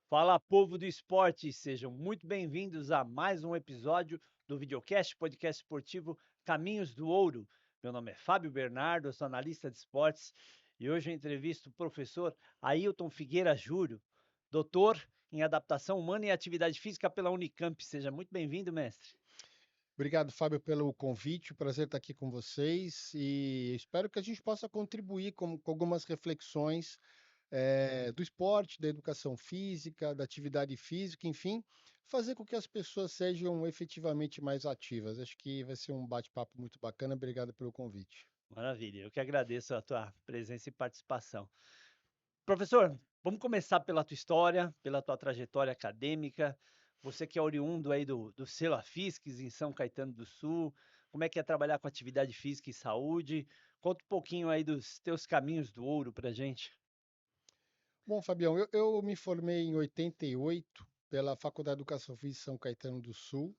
Fala, povo do esporte, sejam muito bem-vindos a mais um episódio do videocast, podcast esportivo Caminhos do Ouro. Meu nome é Fábio Bernardo, eu sou analista de esportes e hoje eu entrevisto o professor Ailton Figueira Júlio, doutor em adaptação humana e atividade física pela Unicamp. Seja muito bem-vindo, mestre. Obrigado, Fábio, pelo convite. Prazer estar aqui com vocês e espero que a gente possa contribuir com algumas reflexões do esporte, da educação física, da atividade física, enfim, fazer com que as pessoas sejam efetivamente mais ativas. Acho que vai ser um bate-papo muito bacana. Obrigado pelo convite. Maravilha, eu que agradeço a tua presença e participação. Professor, vamos começar pela tua história, pela tua trajetória acadêmica. Você que é oriundo aí do Sela Fisques, em São Caetano do Sul, como é que é trabalhar com atividade física e saúde? Conta um pouquinho aí dos teus caminhos do ouro pra gente. Bom, Fabião, eu me formei em 88 pela Faculdade de Educação Física de São Caetano do Sul.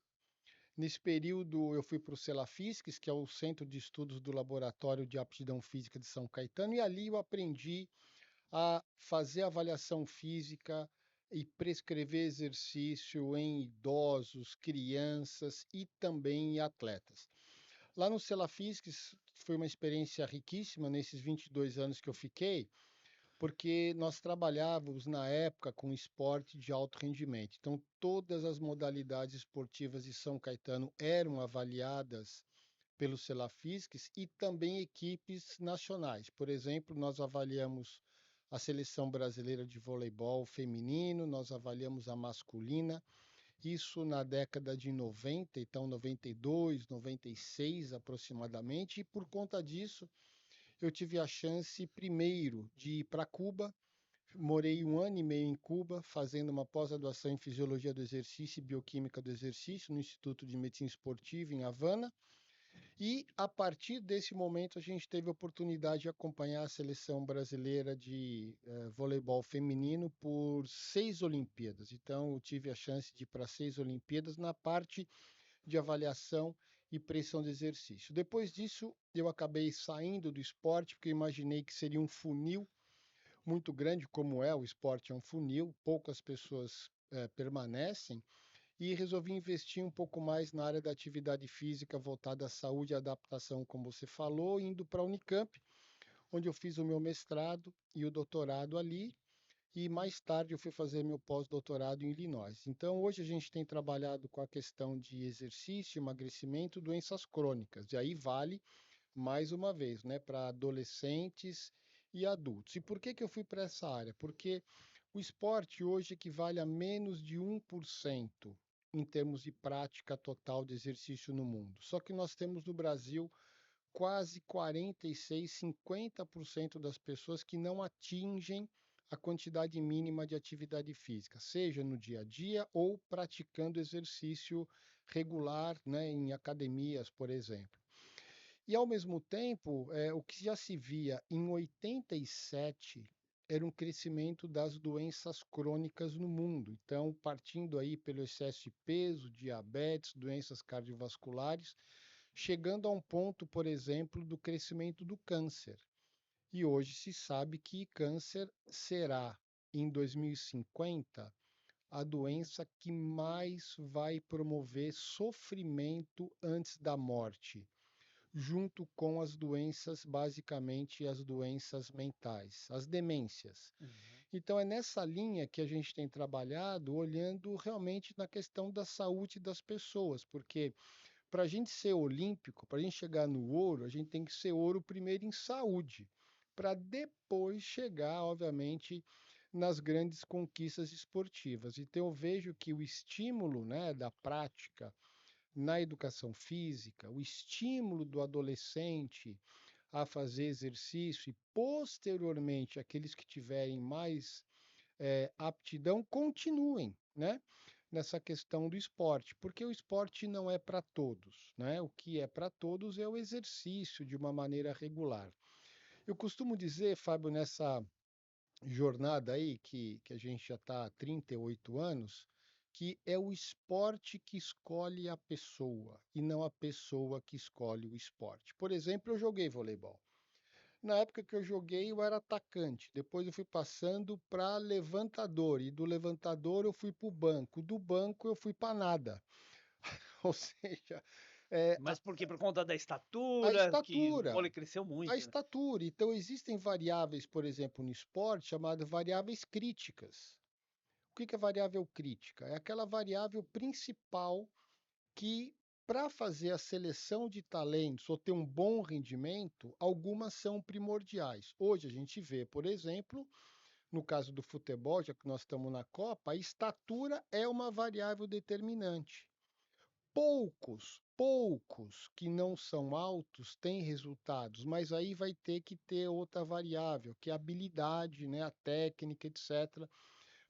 Nesse período, eu fui para o CELAFISCS, que é o Centro de Estudos do Laboratório de Aptidão Física de São Caetano, e ali eu aprendi a fazer avaliação física e prescrever exercício em idosos, crianças e também em atletas. Lá no CELAFISCS foi uma experiência riquíssima nesses 22 anos que eu fiquei, porque nós trabalhávamos na época com esporte de alto rendimento. Então, todas as modalidades esportivas de São Caetano eram avaliadas pelo Celafisques e também equipes nacionais. Por exemplo, nós avaliamos a seleção brasileira de voleibol feminino, nós avaliamos a masculina, isso na década de 90, então 92, 96 aproximadamente, e por conta disso eu tive a chance primeiro de ir para Cuba. Morei um ano e meio em Cuba, fazendo uma pós-graduação em Fisiologia do Exercício e Bioquímica do Exercício no Instituto de Medicina Esportiva em Havana. E a partir desse momento a gente teve a oportunidade de acompanhar a seleção brasileira de voleibol feminino por 6 Olimpíadas. Então eu tive a chance de ir para 6 Olimpíadas na parte de avaliação e pressão de exercício. Depois disso eu acabei saindo do esporte porque eu imaginei que seria um funil muito grande, como é o esporte, é um funil, poucas pessoas permanecem, e resolvi investir um pouco mais na área da atividade física voltada à saúde e adaptação, como você falou, indo para a Unicamp, onde eu fiz o meu mestrado e o doutorado ali, e mais tarde eu fui fazer meu pós-doutorado em Illinois. Então, hoje a gente tem trabalhado com a questão de exercício, emagrecimento, doenças crônicas, e aí vale mais uma vez, né, para adolescentes e adultos. E por que que eu fui para essa área? Porque o esporte hoje equivale a menos de 1% em termos de prática total de exercício no mundo. Só que nós temos no Brasil quase 46, 50% das pessoas que não atingem a quantidade mínima de atividade física, seja no dia a dia ou praticando exercício regular, né, em academias, por exemplo. E, ao mesmo tempo, o que já se via em 87 era um crescimento das doenças crônicas no mundo. Então, partindo aí pelo excesso de peso, diabetes, doenças cardiovasculares, chegando a um ponto, por exemplo, do crescimento do câncer. E hoje se sabe que câncer será, em 2050, a doença que mais vai promover sofrimento antes da morte, junto com as doenças, basicamente as doenças mentais, as demências. Uhum. Então, é nessa linha que a gente tem trabalhado, olhando realmente na questão da saúde das pessoas, porque para a gente ser olímpico, para a gente chegar no ouro, a gente tem que ser ouro primeiro em saúde, para depois chegar, obviamente, nas grandes conquistas esportivas. Então, eu vejo que o estímulo, né, da prática na educação física, o estímulo do adolescente a fazer exercício e, posteriormente, aqueles que tiverem mais aptidão, continuem, né? Nessa questão do esporte, porque o esporte não é para todos, né? O que é para todos é o exercício de uma maneira regular. Eu costumo dizer, Fábio, nessa jornada aí, que a gente já está há 38 anos, que é o esporte que escolhe a pessoa e não a pessoa que escolhe o esporte. Por exemplo, eu joguei voleibol. Na época que eu joguei, eu era atacante. Depois eu fui passando para levantador. E do levantador eu fui para o banco. Do banco eu fui para nada. Ou seja, é, Mas por quê? Por conta da a estatura, que o estatura. vôlei cresceu A muito, né? estatura. Então, existem variáveis, por exemplo, no esporte, chamadas variáveis críticas. O que é variável crítica? É aquela variável principal que, para fazer a seleção de talentos ou ter um bom rendimento, algumas são primordiais. Hoje a gente vê, por exemplo, no caso do futebol, já que nós estamos na Copa, a estatura é uma variável determinante. Poucos que não são altos têm resultados, mas aí vai ter que ter outra variável, que é a habilidade, né, a técnica, etc.,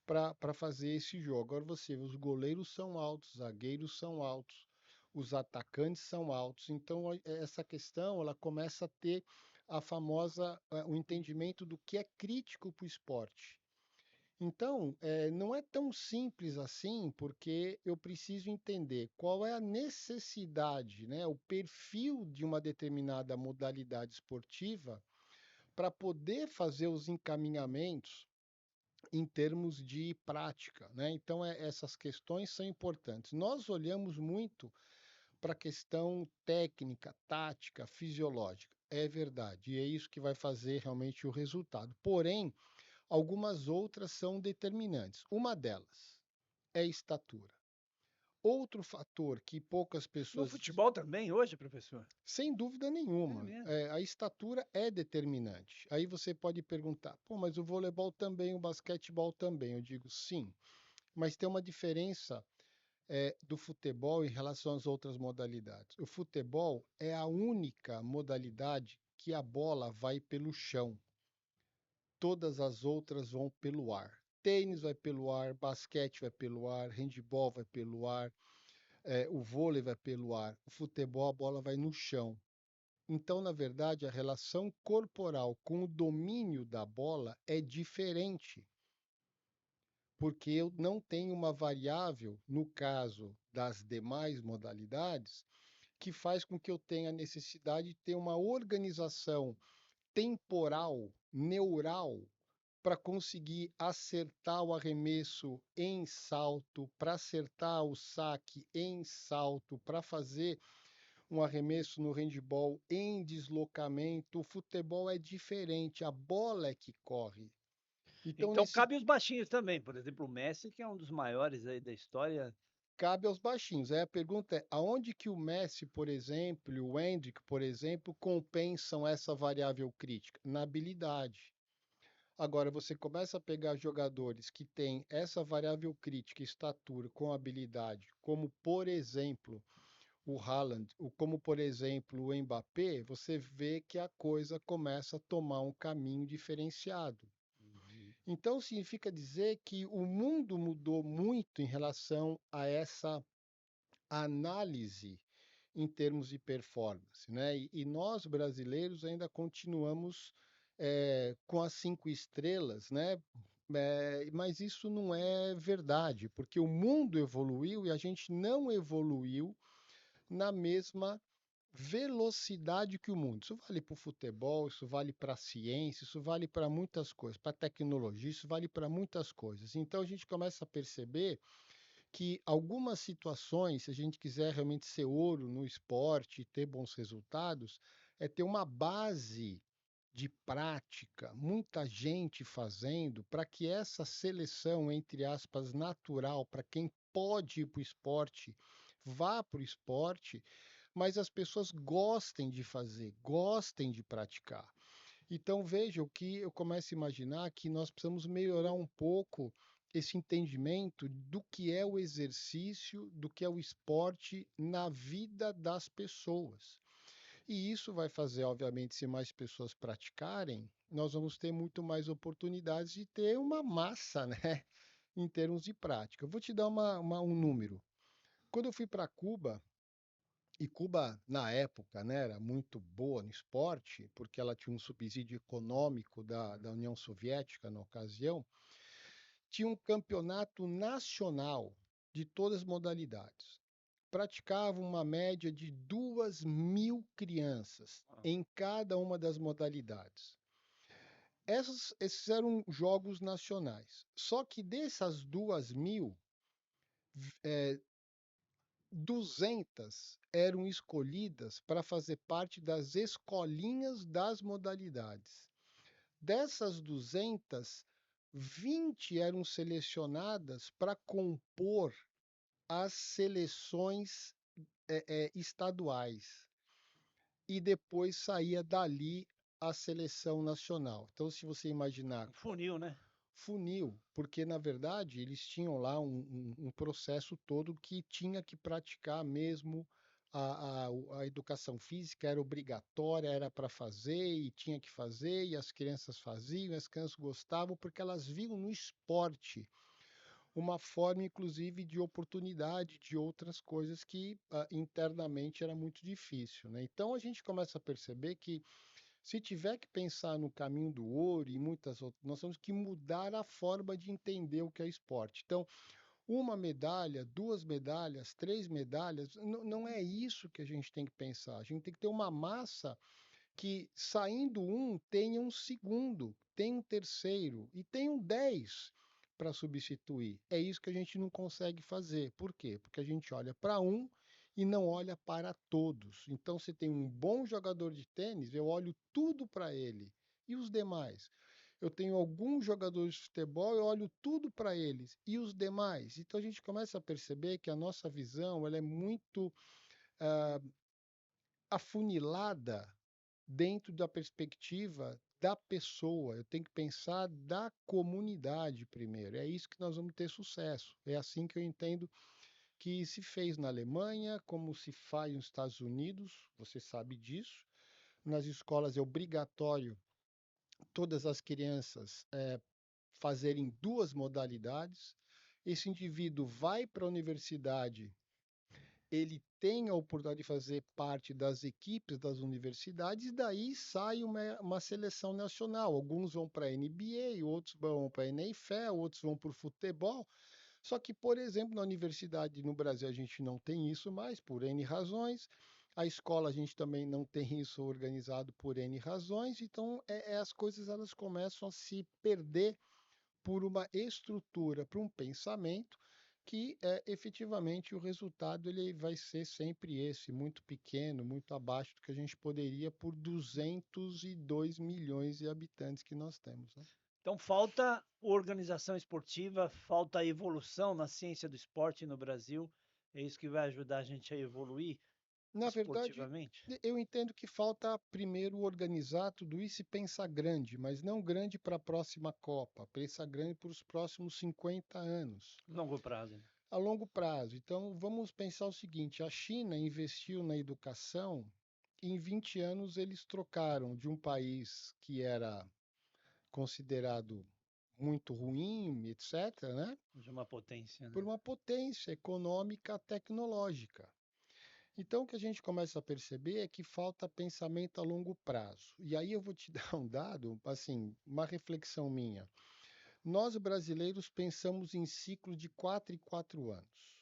para fazer esse jogo. Agora você vê, os goleiros são altos, os zagueiros são altos, os atacantes são altos. Então essa questão ela começa a ter a famosa o entendimento do que é crítico para o esporte. Então, não é tão simples assim, porque eu preciso entender qual é a necessidade, né, o perfil de uma determinada modalidade esportiva para poder fazer os encaminhamentos em termos de prática, né? Então, essas questões são importantes. Nós olhamos muito para a questão técnica, tática, fisiológica. É verdade, e é isso que vai fazer realmente o resultado. Porém, algumas outras são determinantes. Uma delas é a estatura. Outro fator que poucas No pessoas, futebol também hoje, professor? sem dúvida É nenhuma, mesmo. a estatura é determinante. Aí você pode perguntar, pô, mas o voleibol também, o basquetebol também. Eu digo sim, mas tem uma diferença do futebol em relação às outras modalidades. O futebol é a única modalidade que a bola vai pelo chão. Todas as outras vão pelo ar. Tênis vai pelo ar, basquete vai pelo ar, handebol vai pelo ar, o vôlei vai pelo ar, o futebol a bola vai no chão. Então, na verdade, a relação corporal com o domínio da bola é diferente, porque eu não tenho uma variável, no caso das demais modalidades, que faz com que eu tenha necessidade de ter uma organização temporal, neural, para conseguir acertar o arremesso em salto, para acertar o saque em salto, para fazer um arremesso no handball em deslocamento. O futebol é diferente, a bola é que corre. Então, Então nesse cabe os baixinhos também. Por exemplo, o Messi, que é um dos maiores aí da história. cabe aos baixinhos. Aí a pergunta é: aonde que o Messi, por exemplo, e o Endrick, por exemplo, compensam essa variável crítica? Na habilidade. Agora, você começa a pegar jogadores que têm essa variável crítica, estatura com habilidade, como por exemplo o Haaland, ou como por exemplo o Mbappé, você vê que a coisa começa a tomar um caminho diferenciado. Uhum. Então, significa dizer que o mundo mudou muito em relação a essa análise em termos de performance, né? E nós brasileiros ainda continuamos com as 5 estrelas, né? Mas isso não é verdade, porque o mundo evoluiu e a gente não evoluiu na mesma velocidade que o mundo. Isso vale para o futebol, isso vale para a ciência, isso vale para muitas coisas, para a tecnologia, isso vale para muitas coisas. Então a gente começa a perceber que algumas situações, se a gente quiser realmente ser ouro no esporte e ter bons resultados, é ter uma base de prática, muita gente fazendo, para que essa seleção, entre aspas, natural, para quem pode ir para o esporte, vá para o esporte, mas as pessoas gostem de fazer, gostem de praticar. Então, veja, o que eu começo a imaginar que nós precisamos melhorar um pouco esse entendimento do que é o exercício, do que é o esporte na vida das pessoas. E isso vai fazer, obviamente, se mais pessoas praticarem, nós vamos ter muito mais oportunidades de ter uma massa, né, em termos de prática. Eu vou te dar um número. Quando eu fui para Cuba, e Cuba, na época, né, era muito boa no esporte, porque ela tinha um subsídio econômico da União Soviética na ocasião, tinha um campeonato nacional de todas as modalidades. praticavam uma média de 2.000 crianças Ah, em cada uma das modalidades. Esses eram jogos nacionais. Só que dessas 2.000, eh, 200 eram escolhidas para fazer parte das escolinhas das modalidades. Dessas 200, 20 eram selecionadas para compor as seleções estaduais. E depois saía dali a seleção nacional. Então, se você imaginar um funil, né? funil, porque na verdade eles tinham lá um processo todo que tinha que praticar mesmo a educação física, era obrigatória, era para fazer e tinha que fazer, e as crianças faziam, as crianças gostavam, porque elas viam no esporte uma forma, inclusive, de oportunidade de outras coisas que internamente era muito difícil, né? Então a gente começa a perceber que se tiver que pensar no caminho do ouro e muitas outras, nós temos que mudar a forma de entender o que é esporte. Então, uma medalha, duas medalhas, três medalhas, não é isso que a gente tem que pensar. A gente tem que ter uma massa que, saindo um, tenha um segundo, tenha um terceiro e tenha um 10 para substituir. É isso que a gente não consegue fazer. Por quê? Porque a gente olha para um e não olha para todos. Então, se tem um bom jogador de tênis, eu olho tudo para ele. E os demais? Eu tenho alguns jogadores de futebol, eu olho tudo para eles. E os demais? Então, a gente começa a perceber que a nossa visão ela é muito ah, afunilada dentro da perspectiva da pessoa. Eu tenho que pensar da comunidade primeiro. É isso que nós vamos ter sucesso. É assim que eu entendo que se fez na Alemanha, como se faz nos Estados Unidos, você sabe disso. Nas escolas é obrigatório todas as crianças fazerem duas modalidades. Esse indivíduo vai para a universidade, ele tem a oportunidade de fazer parte das equipes das universidades, e daí sai uma seleção nacional. Alguns vão para a NBA, outros vão para a NFL, outros vão para o futebol. Só que, por exemplo, na universidade no Brasil a gente não tem isso mais, por N razões. A escola a gente também não tem isso organizado por N razões. Então, as coisas elas começam a se perder por uma estrutura, por um pensamento que efetivamente o resultado ele vai ser sempre esse, muito pequeno, muito abaixo do que a gente poderia por 202 milhões de habitantes que nós temos, né? Então falta organização esportiva, falta evolução na ciência do esporte no Brasil. É isso que vai ajudar a gente a evoluir Na verdade, esportivamente? eu entendo que falta primeiro organizar tudo isso e pensar grande, mas não grande para a próxima Copa, pensar grande para os próximos 50 anos. Longo prazo, né? A longo prazo. Então, vamos pensar o seguinte: a China investiu na educação, e em 20 anos eles trocaram de um país que era considerado muito ruim, etc., né, De uma potência, por né? uma potência econômica tecnológica. Então, o que a gente começa a perceber é que falta pensamento a longo prazo. E aí eu vou te dar um dado, assim, uma reflexão minha. Nós brasileiros pensamos em ciclo de 4 em 4 anos.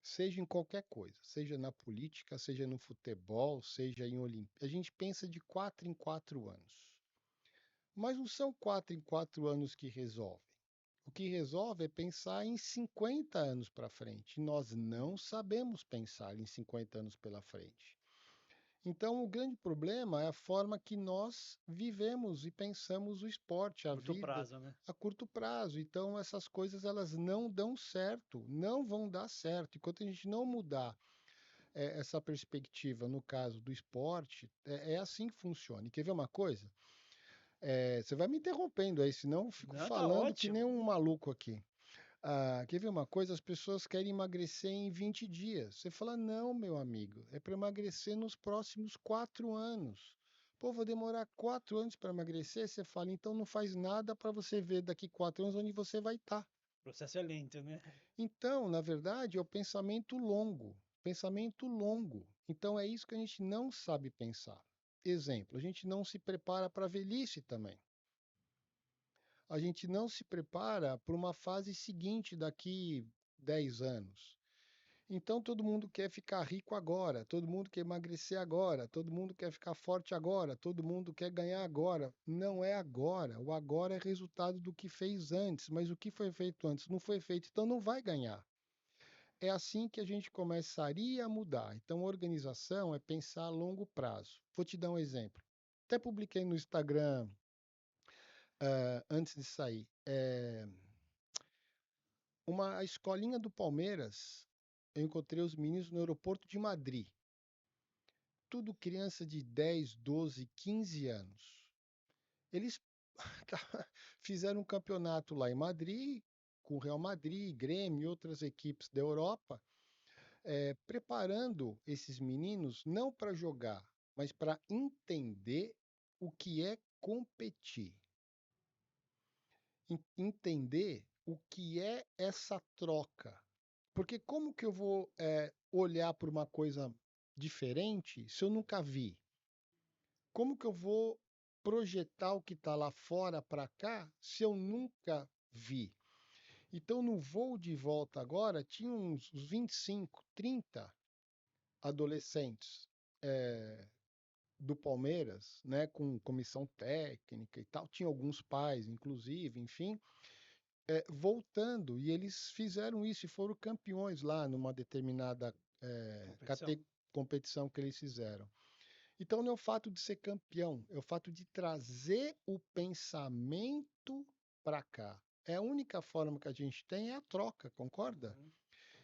Seja em qualquer coisa, seja na política, seja no futebol, seja em Olimpíada. A gente pensa de 4 em 4 anos. Mas não são 4 em 4 anos que resolvem. O que resolve é pensar em 50 anos para frente. E nós não sabemos pensar em 50 anos pela frente. Então, o grande problema é a forma que nós vivemos e pensamos o esporte, a Curto vida, prazo, né? a curto prazo. Então, essas coisas elas não dão certo, não vão dar certo. Enquanto a gente não mudar essa perspectiva, no caso do esporte, é assim que funciona. E quer ver uma coisa? Você vai me interrompendo aí, senão eu fico Não, tá falando que nem ótimo. um maluco aqui. Quer ver uma coisa? As pessoas querem emagrecer em 20 dias. Você fala, não, meu amigo, é para emagrecer nos próximos 4 anos. Pô, vou demorar 4 anos para emagrecer? Você fala, então não faz nada para você ver daqui 4 anos onde você vai estar. O processo é lento, né? Então, na verdade, é o pensamento longo. Pensamento longo. Então, é isso que a gente não sabe pensar. Exemplo, a gente não se prepara para a velhice também. A gente não se prepara para uma fase seguinte daqui 10 anos. Então todo mundo quer ficar rico agora, todo mundo quer emagrecer agora, todo mundo quer ficar forte agora, todo mundo quer ganhar agora. Não é agora. O agora é resultado do que fez antes, mas o que foi feito antes não foi feito, então não vai ganhar. É assim que a gente começaria a mudar. Então, organização é pensar a longo prazo. Vou te dar um exemplo. Até publiquei no Instagram antes de sair. Uma escolinha do Palmeiras, eu encontrei os meninos no aeroporto de Madrid. Tudo criança de 10, 12, 15 anos. Eles fizeram um campeonato lá em Madrid, com o Real Madrid, Grêmio e outras equipes da Europa, preparando esses meninos não para jogar, mas para entender o que é competir. Entender o que é essa troca. Porque como que eu vou olhar para uma coisa diferente se eu nunca vi? Como que eu vou projetar o que está lá fora para cá se eu nunca vi? Então, no voo de volta agora, tinha uns 25, 30 adolescentes do Palmeiras, né, com comissão técnica e tal. Tinha alguns pais, inclusive, enfim, voltando. E eles fizeram isso e foram campeões lá numa determinada Competição. competição que eles fizeram. Então, não é o fato de ser campeão, é o fato de trazer o pensamento para cá. É a única forma que a gente tem é a troca, concorda? Uhum.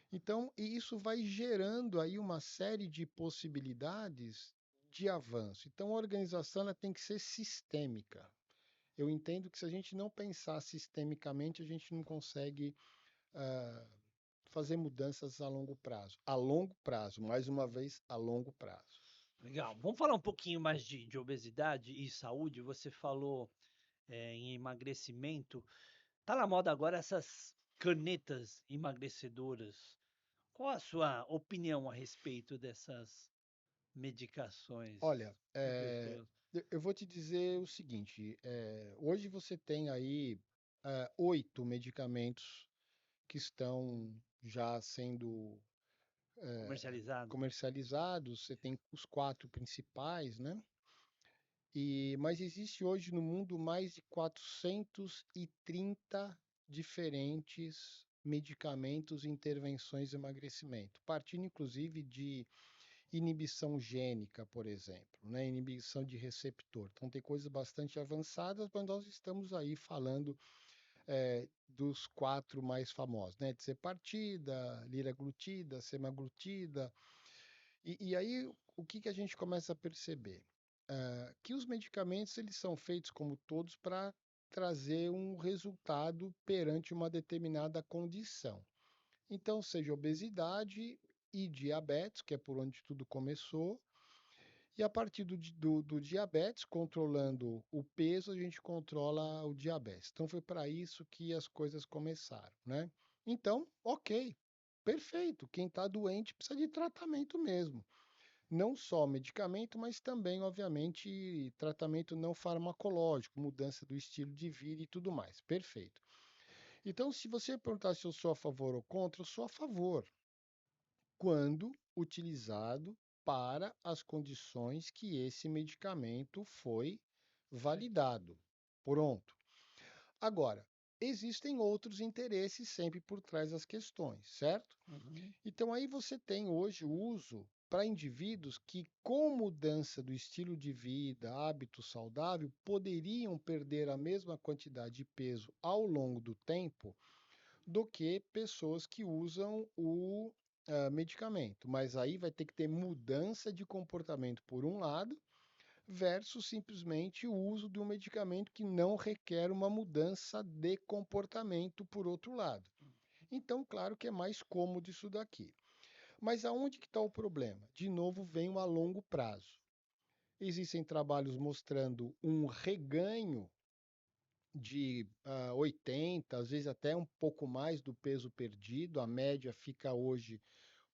Então, e isso vai gerando aí uma série de possibilidades de avanço. Então, a organização ela tem que ser sistêmica. Eu entendo que se a gente não pensar sistemicamente, a gente não consegue ah, fazer mudanças a longo prazo. A longo prazo, mais uma vez, a longo prazo. Legal. Vamos falar um pouquinho mais de obesidade e saúde. Você falou em emagrecimento. Tá na moda agora essas canetas emagrecedoras. Qual a sua opinião a respeito dessas medicações? Olha, Super poderosas? eu vou te dizer o seguinte: hoje você tem aí 8 medicamentos que estão já sendo Comercializado. comercializados. Você tem os 4 principais, né? Mas existe hoje no mundo mais de 430 diferentes medicamentos e intervenções de emagrecimento, partindo inclusive de inibição gênica, por exemplo, né? Inibição de receptor. Então, tem coisas bastante avançadas, mas nós estamos aí falando dos 4 mais famosos, né? Dicepartida, liraglutida, semaglutida. E aí, o que que a gente começa a perceber? Que os medicamentos eles são feitos, como todos, para trazer um resultado perante uma determinada condição. Então, seja obesidade e diabetes, que é por onde tudo começou, e a partir do diabetes, controlando o peso, a gente controla o diabetes. Então, foi para isso que as coisas começaram, né? Então, ok, perfeito. Quem está doente precisa de tratamento mesmo. Não só medicamento, mas também, obviamente, tratamento não farmacológico, mudança do estilo de vida e tudo mais. Perfeito. Então, se você perguntar se eu sou a favor ou contra, eu sou a favor quando utilizado para as condições que esse medicamento foi Perfeito. validado. Pronto. Agora, existem outros interesses sempre por trás das questões, certo? Uhum. Então, aí você tem hoje o uso para indivíduos que, com mudança do estilo de vida, hábito saudável, poderiam perder a mesma quantidade de peso ao longo do tempo do que pessoas que usam o medicamento. Mas aí vai ter que ter mudança de comportamento por um lado, versus simplesmente o uso de um medicamento que não requer uma mudança de comportamento por outro lado. Então, claro que é mais cômodo isso daqui. Mas aonde que está o problema? De novo, vem a longo prazo. Existem trabalhos mostrando um reganho de 80, às vezes até um pouco mais do peso perdido. A média fica hoje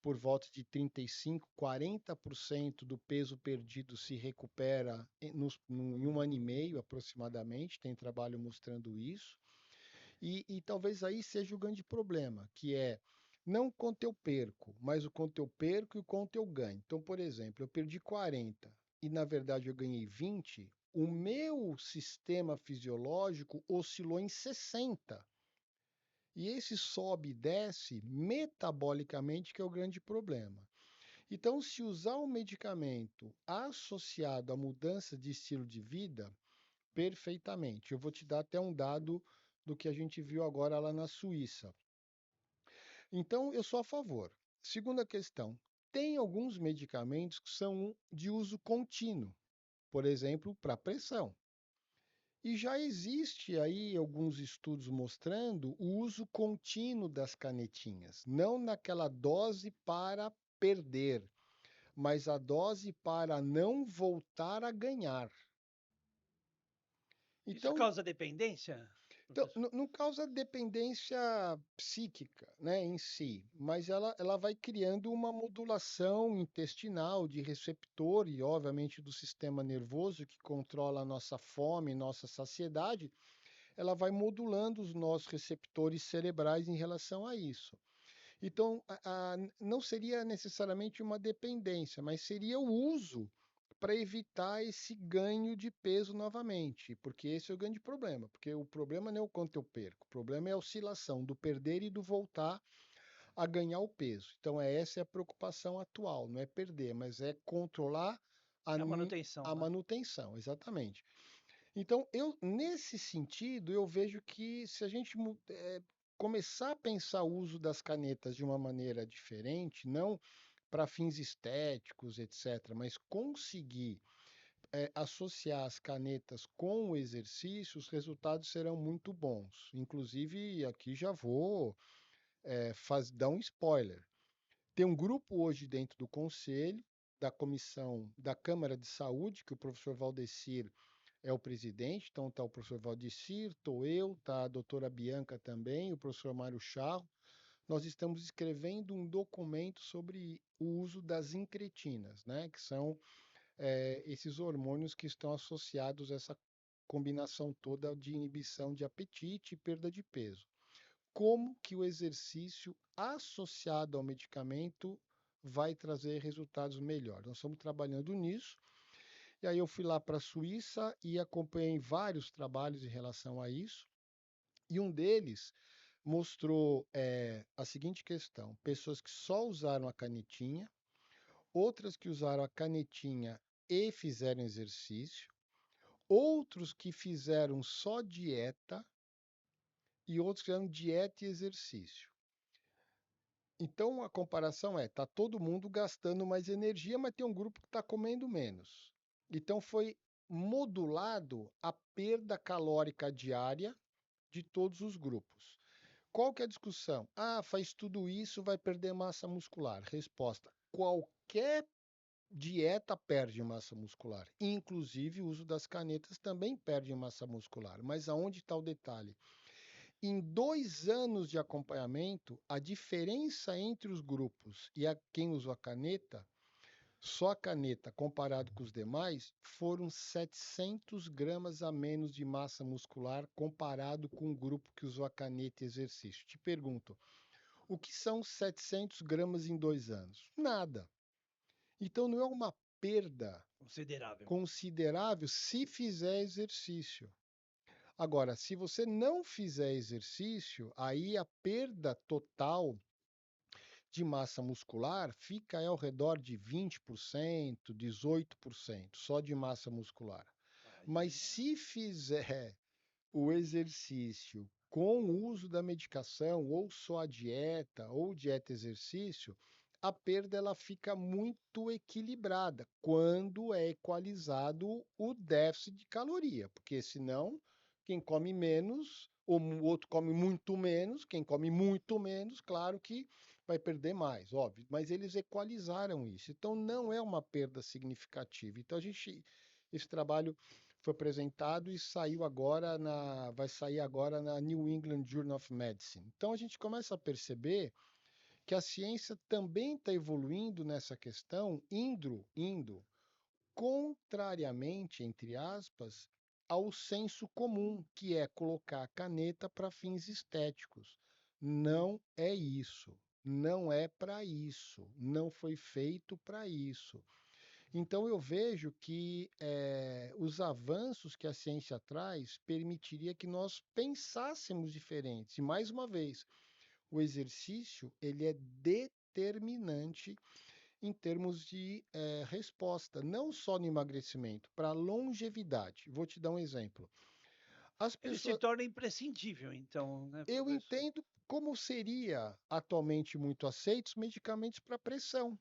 por volta de 35, 40% do peso perdido se recupera em um ano e meio aproximadamente. Tem trabalho mostrando isso. E talvez aí seja o grande problema, que é Não quanto eu perco, mas o quanto eu perco e o quanto eu ganho. Então, por exemplo, eu perdi 40 e na verdade eu ganhei 20, o meu sistema fisiológico oscilou em 60. E esse sobe e desce metabolicamente, que é o grande problema. Então, se usar um medicamento associado à mudança de estilo de vida, perfeitamente. Eu vou te dar até um dado do que a gente viu agora lá na Suíça. Então, eu sou a favor. Segunda questão: tem alguns medicamentos que são de uso contínuo, por exemplo, para pressão. E já existe aí alguns estudos mostrando o uso contínuo das canetinhas, não naquela dose para perder, mas a dose para não voltar a ganhar. Isso Então, causa dependência, Então, professor? não causa dependência psíquica, né, em si, mas ela vai criando uma modulação intestinal de receptor e, obviamente, do sistema nervoso que controla a nossa fome, nossa saciedade, ela vai modulando os nossos receptores cerebrais em relação a isso. Então, não seria necessariamente uma dependência, mas seria o uso para evitar esse ganho de peso novamente, porque esse é o grande problema. Porque o problema não é o quanto eu perco, o problema é a oscilação do perder e do voltar a ganhar o peso. Então, essa é a preocupação atual, não é perder, mas é controlar a, É a manutenção, a né? manutenção, exatamente. Então, nesse sentido, eu vejo que se a gente começar a pensar o uso das canetas de uma maneira diferente, não para fins estéticos, etc., mas conseguir associar as canetas com o exercício, os resultados serão muito bons. Inclusive, aqui já vou dar um spoiler. Tem um grupo hoje dentro do conselho, da comissão da Câmara de Saúde, que o professor Valdecir é o presidente, então está o professor Valdecir, estou eu, está a doutora Bianca também, o professor Mário Charro. Nós estamos escrevendo um documento sobre o uso das incretinas, né, que são esses hormônios que estão associados a essa combinação toda de inibição de apetite e perda de peso. Como que o exercício associado ao medicamento vai trazer resultados melhores? Nós estamos trabalhando nisso. E aí eu fui lá para a Suíça e acompanhei vários trabalhos em relação a isso. E um deles mostrou a seguinte questão: pessoas que só usaram a canetinha, outras que usaram a canetinha e fizeram exercício, outros que fizeram só dieta e outros que fizeram dieta e exercício. Então a comparação tá todo mundo gastando mais energia, mas tem um grupo que está comendo menos. Então foi modulado a perda calórica diária de todos os grupos. Qual que é a discussão? Ah, faz tudo isso, vai perder massa muscular. Resposta: qualquer dieta perde massa muscular. Inclusive o uso das canetas também perde massa muscular. Mas aonde está o detalhe? Em 2 anos de acompanhamento, a diferença entre os grupos e quem usou a caneta, só a caneta comparado com os demais, foram 700 gramas a menos de massa muscular comparado com o grupo que usou a caneta e exercício. Te pergunto, o que são 700 gramas em 2 anos? Nada. Então não é uma perda Considerável. considerável se fizer exercício. Agora, se você não fizer exercício, aí a perda total de massa muscular fica ao redor de 20%, 18%, só de massa muscular. Mas Aí, se fizer o exercício com o uso da medicação, ou só a dieta, ou dieta exercício, a perda ela fica muito equilibrada quando é equalizado o déficit de caloria, porque senão quem come menos, ou o outro come muito menos, quem come muito menos, claro que vai perder mais, óbvio, mas eles equalizaram isso. Então não é uma perda significativa. Então esse trabalho foi apresentado e vai sair agora na New England Journal of Medicine. Então a gente começa a perceber que a ciência também está evoluindo nessa questão, indo contrariamente, entre aspas, ao senso comum, que é colocar a caneta para fins estéticos. Não é isso. Não é para isso, não foi feito para isso. Então eu vejo que os avanços que a ciência traz permitiria que nós pensássemos diferentes. E mais uma vez, o exercício ele é determinante em termos de resposta, não só no emagrecimento, para longevidade. Vou te dar um exemplo. As Ele se pessoas, torna imprescindível, então, né, eu professor? entendo como seria atualmente muito aceito os medicamentos para pressão.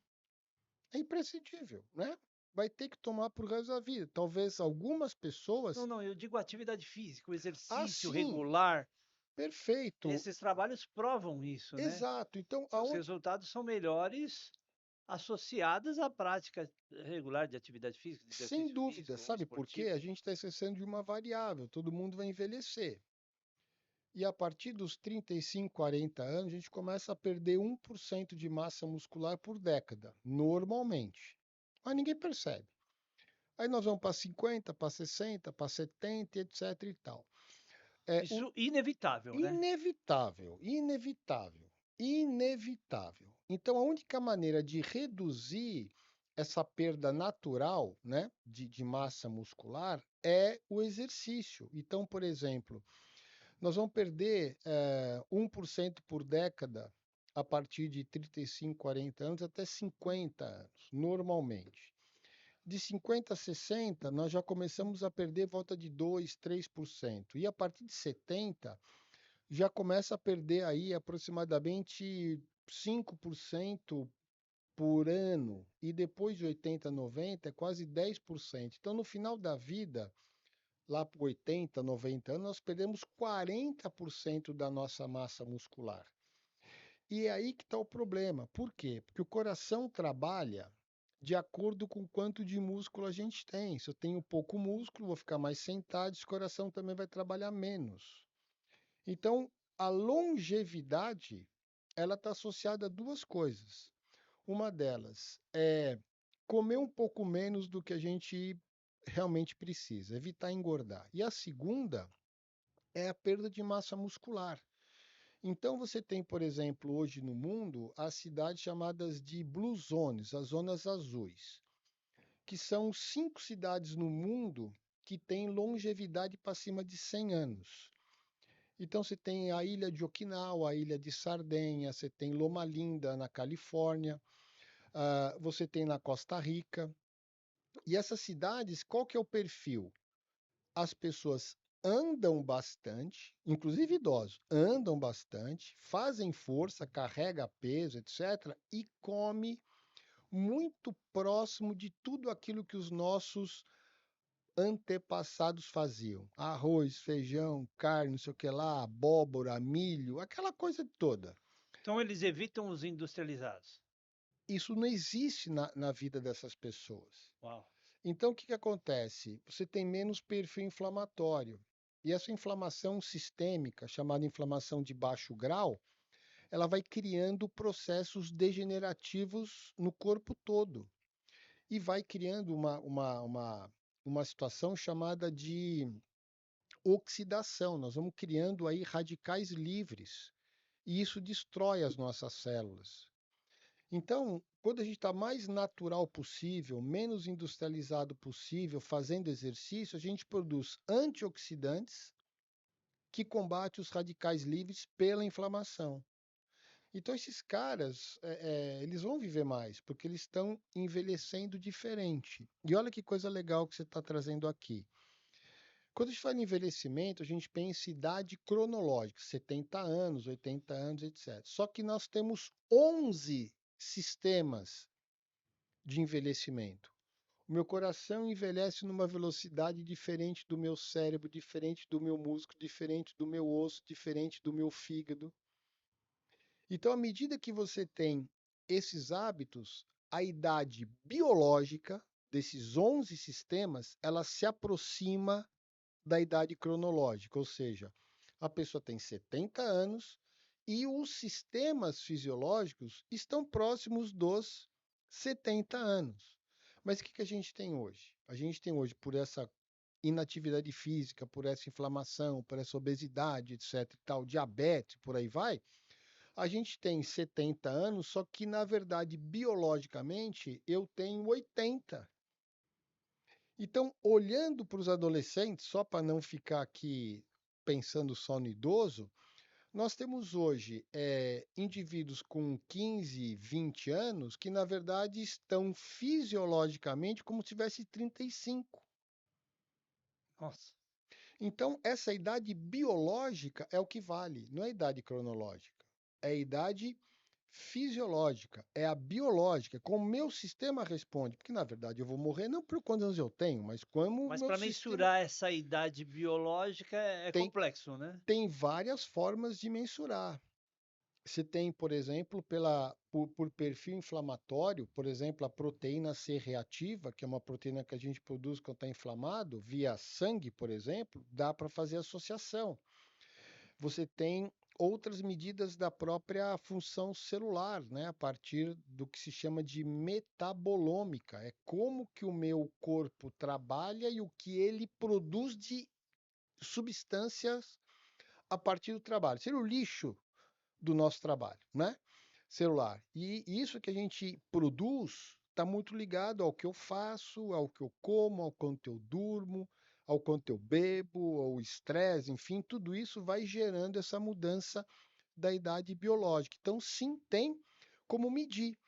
É imprescindível, né? Vai ter que tomar pro resto da vida. Talvez algumas Não, pessoas. não, eu digo atividade física, o Ah, exercício sim, regular. perfeito. Esses trabalhos provam isso, né? Exato. Então, Que os aonde. resultados são melhores associados à prática regular de atividade física, de Sem exercício dúvida, físico ou sabe por quê? esportivo. A gente está esquecendo de uma variável. Todo mundo vai envelhecer. E a partir dos 35, 40 anos, a gente começa a perder 1% de massa muscular por década, normalmente. Mas ninguém percebe. Aí nós vamos para 50, para 60, para 70, etc e tal. É, Isso inevitável, né? inevitável, inevitável, inevitável. Então, a única maneira de reduzir essa perda natural, né, de massa muscular é o exercício. Então, por exemplo, nós vamos perder 1% por década a partir de 35, 40 anos até 50 anos, normalmente. De 50 a 60, nós já começamos a perder volta de 2, 3%. E a partir de 70, já começa a perder aí aproximadamente 5% por ano, e depois de 80, 90 é quase 10%. Então, no final da vida, lá por 80, 90 anos, nós perdemos 40% da nossa massa muscular. E é aí que está o problema. Por quê? Porque o coração trabalha de acordo com quanto de músculo a gente tem. Se eu tenho pouco músculo, vou ficar mais sentado, esse coração também vai trabalhar menos. Então, a longevidade, ela está associada a duas coisas. Uma delas é comer um pouco menos do que a gente realmente precisa, evitar engordar. E a segunda é a perda de massa muscular. Então, você tem, por exemplo, hoje no mundo, as cidades chamadas de Blue Zones, as zonas azuis, que são 5 cidades no mundo que têm longevidade para cima de 100 anos. Então você tem a ilha de Okinawa, a ilha de Sardenha, você tem Loma Linda na Califórnia, você tem na Costa Rica. E essas cidades, qual que é o perfil? As pessoas andam bastante, inclusive idosos, andam bastante, fazem força, carrega peso, etc., e come muito próximo de tudo aquilo que os nossos antepassados faziam. Arroz, feijão, carne, não sei o que lá, abóbora, milho, aquela coisa toda. Então eles evitam os industrializados. Isso não existe na vida dessas pessoas. Uau. Então, o que acontece? Você tem menos perfil inflamatório. E essa inflamação sistêmica, chamada inflamação de baixo grau, ela vai criando processos degenerativos no corpo todo. E vai criando uma situação chamada de oxidação. Nós vamos criando aí radicais livres. E isso destrói as nossas células. Então, quando a gente está mais natural possível, menos industrializado possível, fazendo exercício, a gente produz antioxidantes que combatem os radicais livres pela inflamação. Então, esses caras, eles vão viver mais, porque eles estão envelhecendo diferente. E olha que coisa legal que você está trazendo aqui. Quando a gente fala em envelhecimento, a gente pensa em idade cronológica, 70 anos, 80 anos, etc. Só que nós temos 11 sistemas de envelhecimento. O meu coração envelhece numa velocidade diferente do meu cérebro, diferente do meu músculo, diferente do meu osso, diferente do meu fígado. Então, à medida que você tem esses hábitos, a idade biológica desses 11 sistemas, ela se aproxima da idade cronológica, ou seja, a pessoa tem 70 anos e os sistemas fisiológicos estão próximos dos 70 anos. Mas o que a gente tem hoje? A gente tem hoje, por essa inatividade física, por essa inflamação, por essa obesidade, etc. e tal, diabetes, por aí vai, A gente tem 70 anos, só que, na verdade, biologicamente, eu tenho 80. Então, olhando para os adolescentes, só para não ficar aqui pensando só no idoso, nós temos hoje indivíduos com 15, 20 anos que, na verdade, estão fisiologicamente como se tivesse 35. Nossa. Então, essa idade biológica é o que vale, não é a idade cronológica. É a idade fisiológica, é a biológica, como o meu sistema responde. Porque, na verdade, eu vou morrer não por quantos anos eu tenho, mas como o Mas meu para sistema mensurar essa idade biológica é tem, complexo, né? tem várias formas de mensurar. Você tem, por exemplo, por perfil inflamatório, por exemplo, a proteína C reativa, que é uma proteína que a gente produz quando está inflamado, via sangue, por exemplo, dá para fazer associação. Você tem outras medidas da própria função celular, né? A partir do que se chama de metabolômica. É como que o meu corpo trabalha e o que ele produz de substâncias a partir do trabalho. Seria o lixo do nosso trabalho, né? Celular. E isso que a gente produz está muito ligado ao que eu faço, ao que eu como, ao quanto eu durmo, ao quanto eu bebo, ao estresse, enfim, tudo isso vai gerando essa mudança da idade biológica. Então, sim, tem como medir.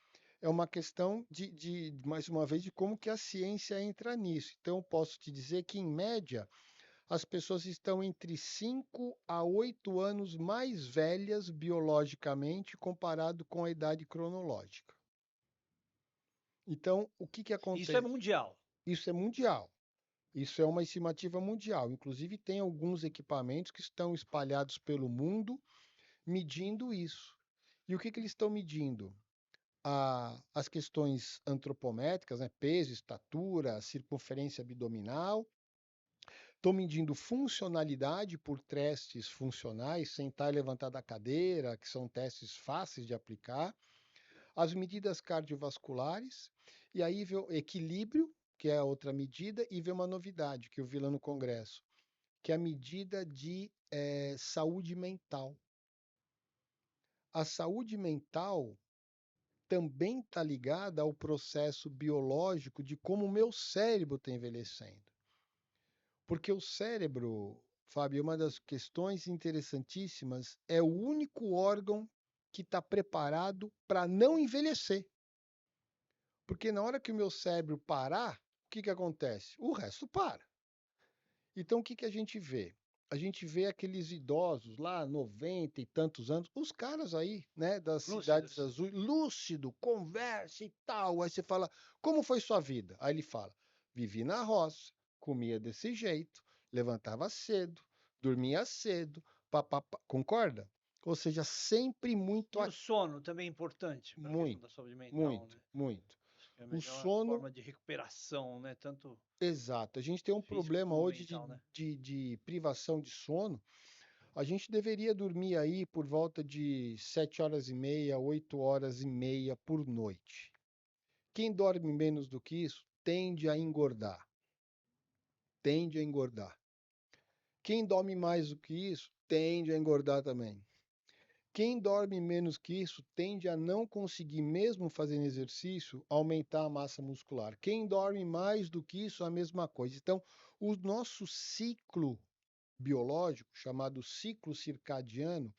É uma questão mais uma vez, de como que a ciência entra nisso. Então, eu posso te dizer que, em média, as pessoas estão entre 5 a 8 anos mais velhas biologicamente comparado com a idade cronológica. Então, o que Isso é acontece? mundial. Isso é mundial. Isso é uma estimativa mundial. Inclusive, tem alguns equipamentos que estão espalhados pelo mundo medindo isso. E o que eles estão medindo? As questões antropométricas, né? Peso, estatura, circunferência abdominal. Estou medindo funcionalidade por testes funcionais, sentar e levantar da cadeira, que são testes fáceis de aplicar. As medidas cardiovasculares, e aí vê o equilíbrio, que é a outra medida, e vê uma novidade que eu vi lá no Congresso, que é a medida de saúde mental. A saúde mental também está ligada ao processo biológico de como o meu cérebro está envelhecendo. Porque o cérebro, Fábio, uma das questões interessantíssimas, é o único órgão que está preparado para não envelhecer. Porque na hora que o meu cérebro parar, o que acontece? O resto para. Então, o que a gente vê? A gente vê aqueles idosos lá, 90 e tantos anos, os caras aí, né, das cidades Lúcidos. azuis, lúcido, conversa e tal. Aí você fala, como foi sua vida? Aí ele fala, vivi na roça, comia desse jeito, levantava cedo, dormia cedo, papapá. Concorda? Ou seja, sempre muito, E o sono também é importante para a questão da muito, saúde mental, muito, né? muito. Acho que é a O melhor sono. forma de recuperação, né? Tanto Exato. A gente tem um físico problema como hoje mental, né? de privação de sono. A gente deveria dormir aí por volta de 7 horas e meia, 8 horas e meia por noite. Quem dorme menos do que isso tende a engordar. Tende a engordar. Quem dorme mais do que isso tende a engordar também. Quem dorme menos que isso tende a não conseguir, mesmo fazendo exercício, aumentar a massa muscular. Quem dorme mais do que isso, a mesma coisa. Então, o nosso ciclo biológico, chamado ciclo circadiano,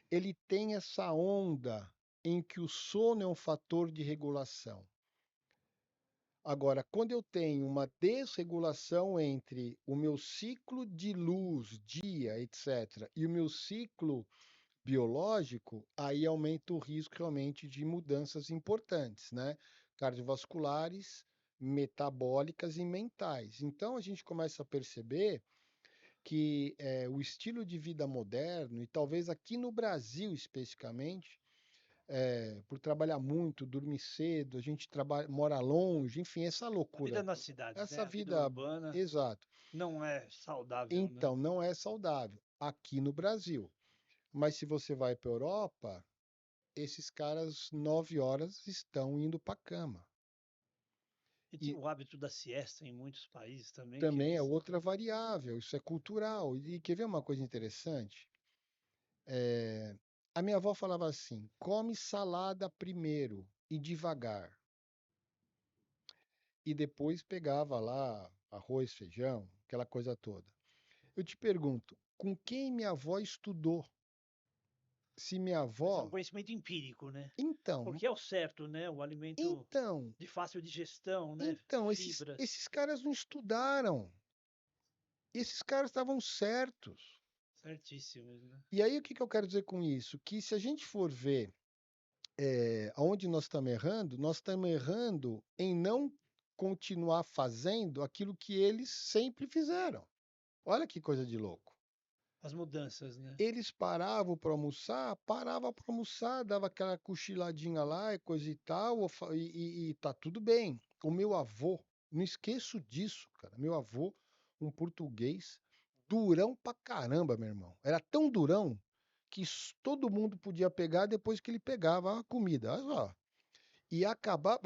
ele tem essa onda em que o sono é um fator de regulação. Agora, quando eu tenho uma desregulação entre o meu ciclo de luz, dia, etc., e o meu ciclo biológico, aí aumenta o risco realmente de mudanças importantes, né? Cardiovasculares, metabólicas e mentais. Então a gente começa a perceber que o estilo de vida moderno, e talvez aqui no Brasil especificamente, por trabalhar muito, dormir cedo, a gente mora longe, enfim, essa A vida loucura, nas cidades, né? essa A vida vida, urbana exato. não é saudável, né? Então, não é saudável aqui no Brasil. Mas se você vai para a Europa, esses caras 9 horas estão indo para a cama. E tem E o hábito da siesta em muitos países também, que também é eles. outra variável, isso é cultural. E quer ver uma coisa interessante? A minha avó falava assim: come salada primeiro e devagar. E depois pegava lá arroz, feijão, aquela coisa toda. Eu te pergunto, com quem minha avó estudou? Se minha Mas é um avó. conhecimento empírico, né? Então, Porque é o certo, né? O alimento então, de fácil digestão, né? então, Fibras. esses caras não estudaram. Esses caras estavam certos. Certíssimos, né? E aí, o que que eu quero dizer com isso? Que se a gente for ver aonde nós estamos errando em não continuar fazendo aquilo que eles sempre fizeram. Olha que coisa de louco. As mudanças, né? Eles paravam para almoçar, parava para almoçar, dava aquela cochiladinha lá e coisa e tal, e tá tudo bem. O meu avô, não esqueço disso, cara. Meu avô, um português, durão pra caramba, meu irmão. Era tão durão que todo mundo podia pegar depois que ele pegava a comida. Olha só. E acabar.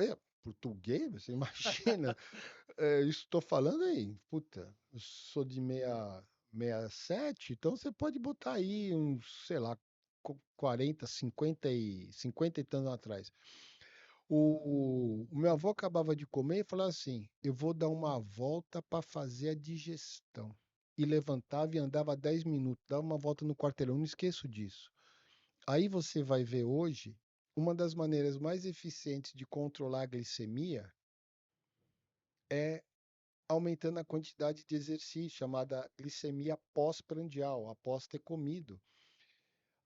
Português, você imagina? Isso estou falando aí, puta, eu sou de 67, então você pode botar aí uns, sei lá, 40, 50 e tantos atrás. O meu avô acabava de comer e falava assim: eu vou dar uma volta para fazer a digestão. E levantava e andava 10 minutos, dava uma volta no quarteirão, não esqueço disso. Aí você vai ver hoje, uma das maneiras mais eficientes de controlar a glicemia é aumentando a quantidade de exercício, chamada glicemia pós-prandial, após ter comido.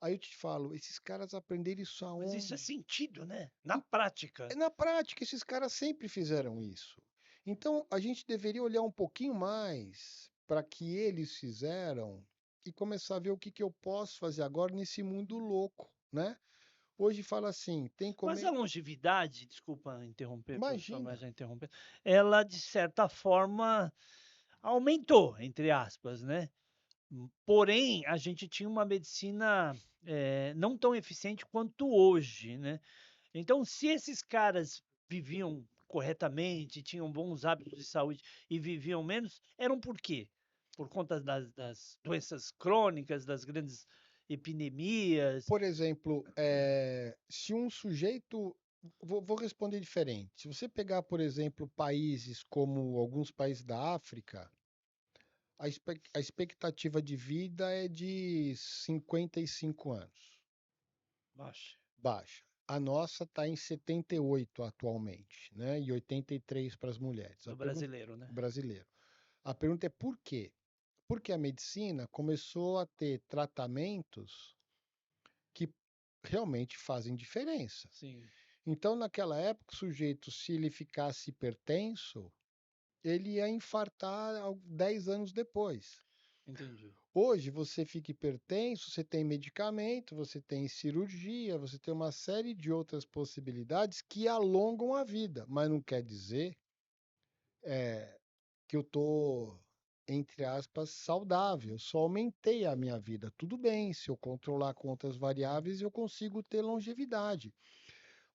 Aí eu te falo, esses caras aprenderam isso Mas isso é aonde? sentido, né? Na prática. Na prática, esses caras sempre fizeram isso. Então, a gente deveria olhar um pouquinho mais para que eles fizeram e começar a ver o que que eu posso fazer agora nesse mundo louco, né? Hoje fala assim, tem que Mas a comer. longevidade, desculpa interromper, professor, Imagina, mas já interromper, ela de certa forma aumentou, entre aspas, né? Porém, a gente tinha uma medicina não tão eficiente quanto hoje, né? Então, se esses caras viviam corretamente, tinham bons hábitos de saúde e viviam menos, eram por quê? Por conta das doenças crônicas, das grandes epidemias. por exemplo, se um sujeito. Vou responder diferente. Se você pegar, por exemplo, países como alguns países da África, a expectativa de vida é de 55 anos, Baixa, baixa. A nossa está em 78 atualmente, né? E 83 para as mulheres. A do pergunta brasileiro, né? brasileiro. A pergunta é por quê? Porque a medicina começou a ter tratamentos que realmente fazem diferença. Sim, Então, naquela época, o sujeito, se ele ficasse hipertenso, ele ia infartar 10 anos depois. entendi. Hoje, você fica hipertenso, você tem medicamento, você tem cirurgia, você tem uma série de outras possibilidades que alongam a vida, mas não quer dizer que eu estou, entre aspas, saudável. Eu só aumentei a minha vida. Tudo bem, se eu controlar com outras variáveis, eu consigo ter longevidade.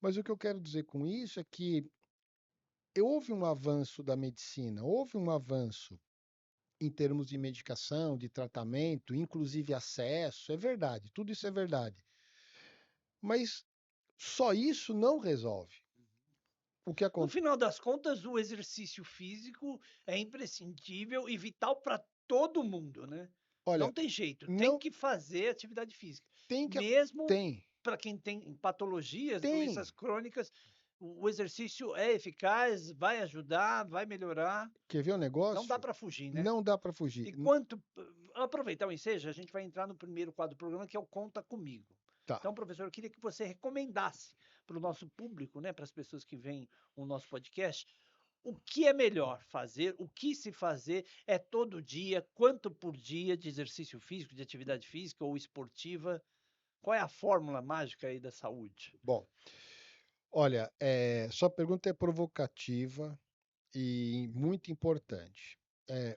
Mas o que eu quero dizer com isso é que houve um avanço da medicina, houve um avanço em termos de medicação, de tratamento, inclusive acesso, é verdade, tudo isso é verdade. Mas só isso não resolve. O que No acontece? final das contas, o exercício físico é imprescindível e vital para todo mundo, né? Olha, Não tem jeito, tem não que fazer atividade física. tem que. Mesmo Tem, para quem tem patologias, tem. doenças crônicas, o exercício é eficaz, vai ajudar, vai melhorar. Quer ver o Não dá negócio? para fugir, né? Não dá para fugir. E quanto. Aproveitar o ensejo, a gente vai entrar no primeiro quadro do programa, que é o Conta Comigo. Tá. Então, professor, eu queria que você recomendasse para o nosso público, né, para as pessoas que veem o nosso podcast, o que é melhor fazer, o que se fazer é todo dia, quanto por dia de exercício físico, de atividade física ou esportiva. Qual é a fórmula mágica aí da saúde? Bom, olha, sua pergunta é provocativa e muito importante.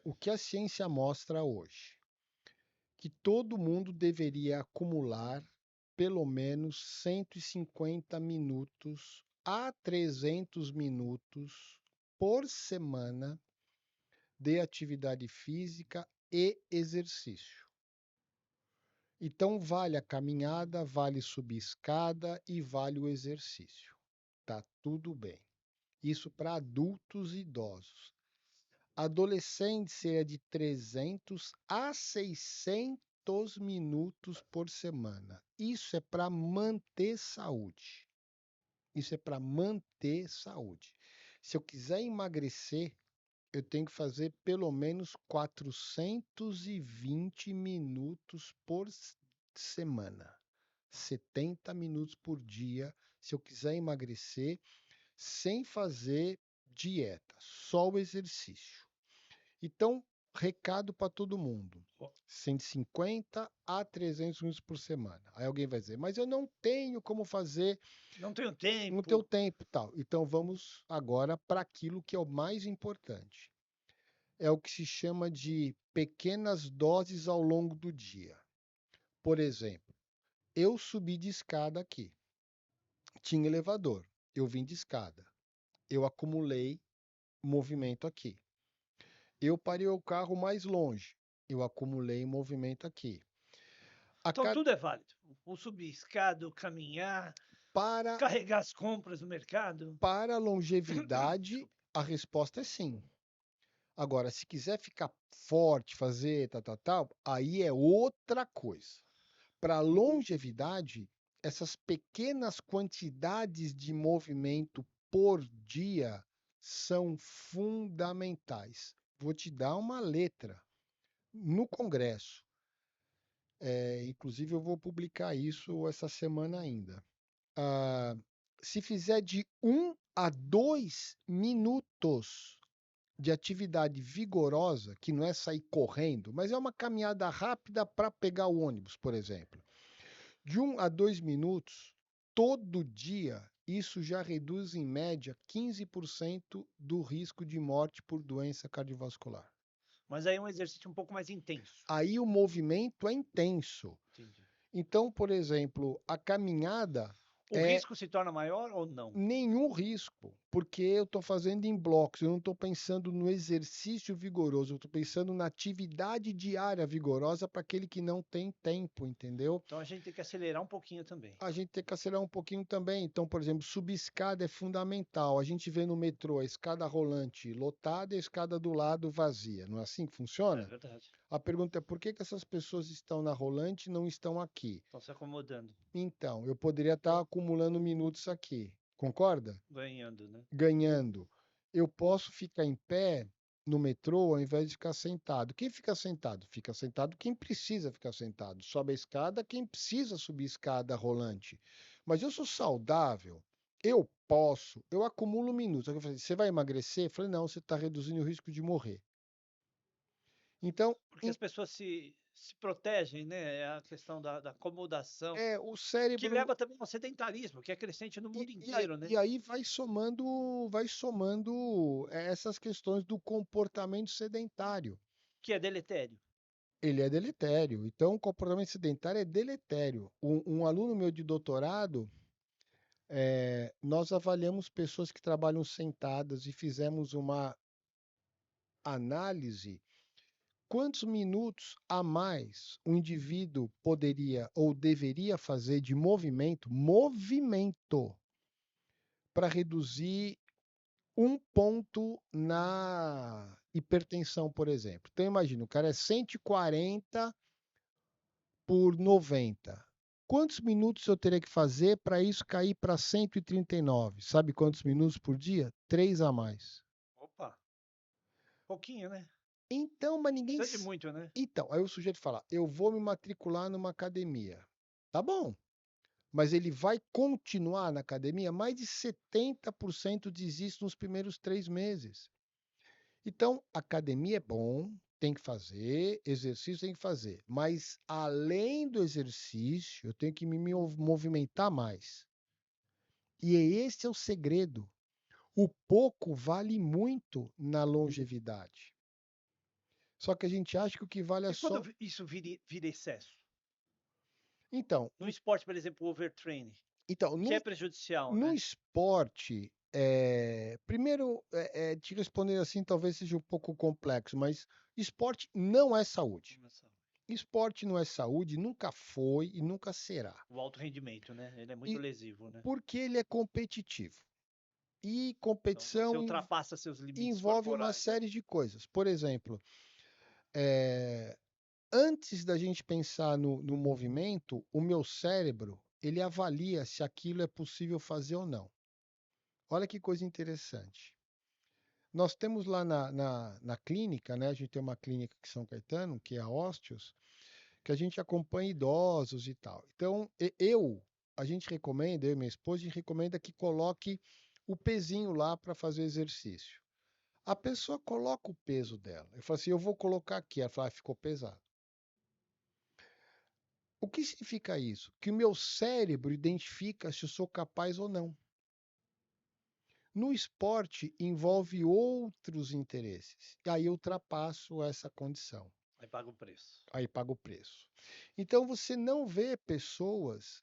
O que a ciência mostra hoje? Que todo mundo deveria acumular pelo menos 150 minutos a 300 minutos por semana de atividade física e exercício. Então, vale a caminhada, vale subir escada e vale o exercício. Tá tudo bem. Isso para adultos e idosos. Adolescentes seria de 300 a 600 minutos por semana. Isso é para manter saúde. Isso é para manter saúde. Se eu quiser emagrecer, eu tenho que fazer pelo menos 420 minutos por semana. 70 minutos por dia, se eu quiser emagrecer, sem fazer dieta, só o exercício. Então, recado para todo mundo: 150 a 300 minutos por semana. Aí alguém vai dizer, mas eu não tenho como fazer, Não tenho não tenho tempo. tempo, tal. Então, vamos agora para aquilo que é o mais importante. É o que se chama de pequenas doses ao longo do dia. Por exemplo, eu subi de escada aqui. Tinha elevador. Eu vim de escada. Eu acumulei movimento aqui. Eu parei o carro mais longe. Eu acumulei movimento aqui. Então tudo é válido. O subir escada, o caminhar, Para, carregar as compras no mercado. para a longevidade, Desculpa. a resposta é sim. Agora, se quiser ficar forte, fazer tal, aí é outra coisa. Para a longevidade, essas pequenas quantidades de movimento por dia são fundamentais. Vou te dar uma letra. No Congresso, inclusive eu vou publicar isso essa semana ainda. Ah, se fizer de 1 a 2 minutos de atividade vigorosa, que não é sair correndo, mas é uma caminhada rápida para pegar o ônibus, por exemplo. De 1 a 2 minutos, todo dia, isso já reduz em média 15% do risco de morte por doença cardiovascular. Mas aí é um exercício um pouco mais intenso. Aí o movimento é intenso. Entendi. Então, por exemplo, a caminhada O é risco se torna maior ou não? nenhum risco, porque eu estou fazendo em blocos, eu não estou pensando no exercício vigoroso, eu estou pensando na atividade diária vigorosa para aquele que não tem tempo, entendeu? Então a gente tem que acelerar um pouquinho também. A gente tem que acelerar um pouquinho também. Então, por exemplo, subir escada é fundamental. A gente vê no metrô a escada rolante lotada e a escada do lado vazia. Não é assim que É funciona? verdade. A pergunta é por que que essas pessoas estão na rolante e não estão aqui? Estão se acomodando, Então, eu poderia estar acumulando minutos aqui. Concorda? ganhando, né? Ganhando. Eu posso ficar em pé no metrô ao invés de ficar sentado. Quem fica sentado? Fica sentado quem precisa ficar sentado. Sobe a escada quem precisa subir escada rolante. Mas eu sou saudável, eu posso, eu acumulo minutos. Eu falei, você vai emagrecer? Eu falei, não, você está reduzindo o risco de morrer. Então, Porque as pessoas se protegem, né? É a questão da acomodação, o que cérebro. leva também ao sedentarismo, que é crescente no mundo inteiro, né? E aí vai somando essas questões do comportamento sedentário. Que é deletério. Ele é deletério. Então, o comportamento sedentário é deletério. Um aluno meu de doutorado, nós avaliamos pessoas que trabalham sentadas e fizemos uma análise. Quantos minutos a mais o indivíduo poderia ou deveria fazer de movimento, para reduzir um ponto na hipertensão, por exemplo. Então, imagina, o cara é 140 por 90. Quantos minutos eu teria que fazer para isso cair para 139? Sabe quantos minutos por dia? 3 a mais. Opa, pouquinho, né? Então, mas ninguém. Precisa de muito, né? Então, aí o sujeito fala: eu vou me matricular numa academia. Tá bom, mas ele vai continuar na academia? Mais de 70% desiste nos primeiros 3 meses. Então, academia é bom, tem que fazer, exercício tem que fazer, mas além do exercício, eu tenho que me movimentar mais. E esse é o segredo. O pouco vale muito na longevidade. Só que a gente acha que o que vale é E quando só. isso vira excesso? Então, No esporte, por exemplo, o overtraining, então que no, é prejudicial, no né? esporte, primeiro, te responder assim talvez seja um pouco complexo, mas esporte não é saúde. Nossa. Esporte não é saúde, nunca foi e nunca será. O alto rendimento, né? Ele é muito E lesivo, né? porque ele é competitivo. E Então você competição ultrapassa seus limites envolve uma corporais, né? série de coisas. Por exemplo, eh, antes da gente pensar no movimento, o meu cérebro, ele avalia se aquilo é possível fazer ou não. Olha que coisa interessante. Nós temos lá na clínica, né? A gente tem uma clínica aqui em São Caetano, que é a Osteos, que a gente acompanha idosos e tal. Então, a gente recomenda, eu e minha esposa, a gente recomenda que coloque o pezinho lá para fazer o exercício. A pessoa coloca o peso dela. Eu falo assim, eu vou colocar aqui. Ela fala, ficou pesado. O que significa isso? Que o meu cérebro identifica se eu sou capaz ou não. No esporte, envolve outros interesses. E aí eu ultrapasso essa condição. Aí paga o preço. Aí pago o preço. Então você não vê pessoas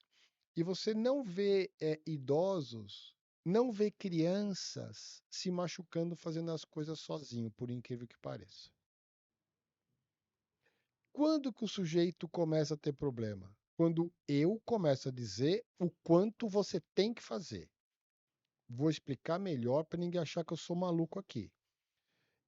e você não vê idosos, não vê crianças se machucando fazendo as coisas sozinho, por incrível que pareça. Quando que o sujeito começa a ter problema? Quando eu começo a dizer o quanto você tem que fazer. Vou explicar melhor para ninguém achar que eu sou maluco aqui.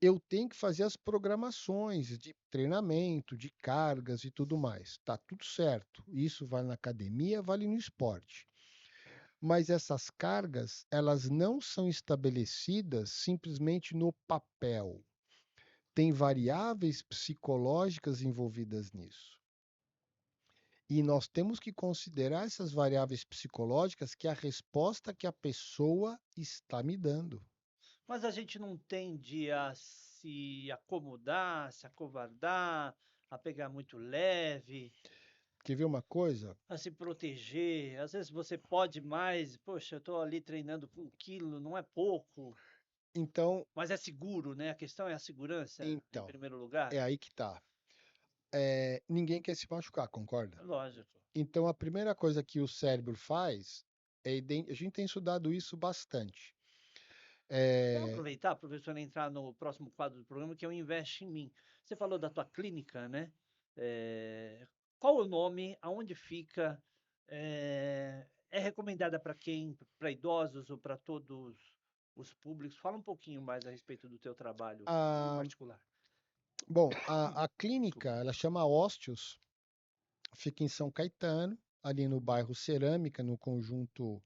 Eu tenho que fazer as programações de treinamento, de cargas e tudo mais. Tá tudo certo. Isso vale na academia, vale no esporte. Mas essas cargas, elas não são estabelecidas simplesmente no papel. Tem variáveis psicológicas envolvidas nisso. E nós temos que considerar essas variáveis psicológicas que é a resposta que a pessoa está me dando. Mas a gente não tende a se acomodar, se acovardar, a pegar muito leve, Quer ver uma coisa? a se proteger. Às vezes você pode mais, poxa, eu estou ali treinando com 1 quilo, não é pouco, Então, mas é seguro, né? A questão é a segurança em então, primeiro lugar. é aí que tá. Ninguém quer se machucar, concorda? Lógico. Então, a primeira coisa que o cérebro faz a gente tem estudado isso bastante. Vamos É, aproveitar, professor, e entrar no próximo quadro do programa, que é o Investe em Mim. Você falou da tua clínica, né? Qual o nome? Aonde fica? É recomendada para quem? Para idosos ou para todos os públicos? Fala um pouquinho mais a respeito do teu trabalho em a, particular. bom, a clínica, Desculpa. ela chama Ósteos, fica em São Caetano, ali no bairro Cerâmica, no conjunto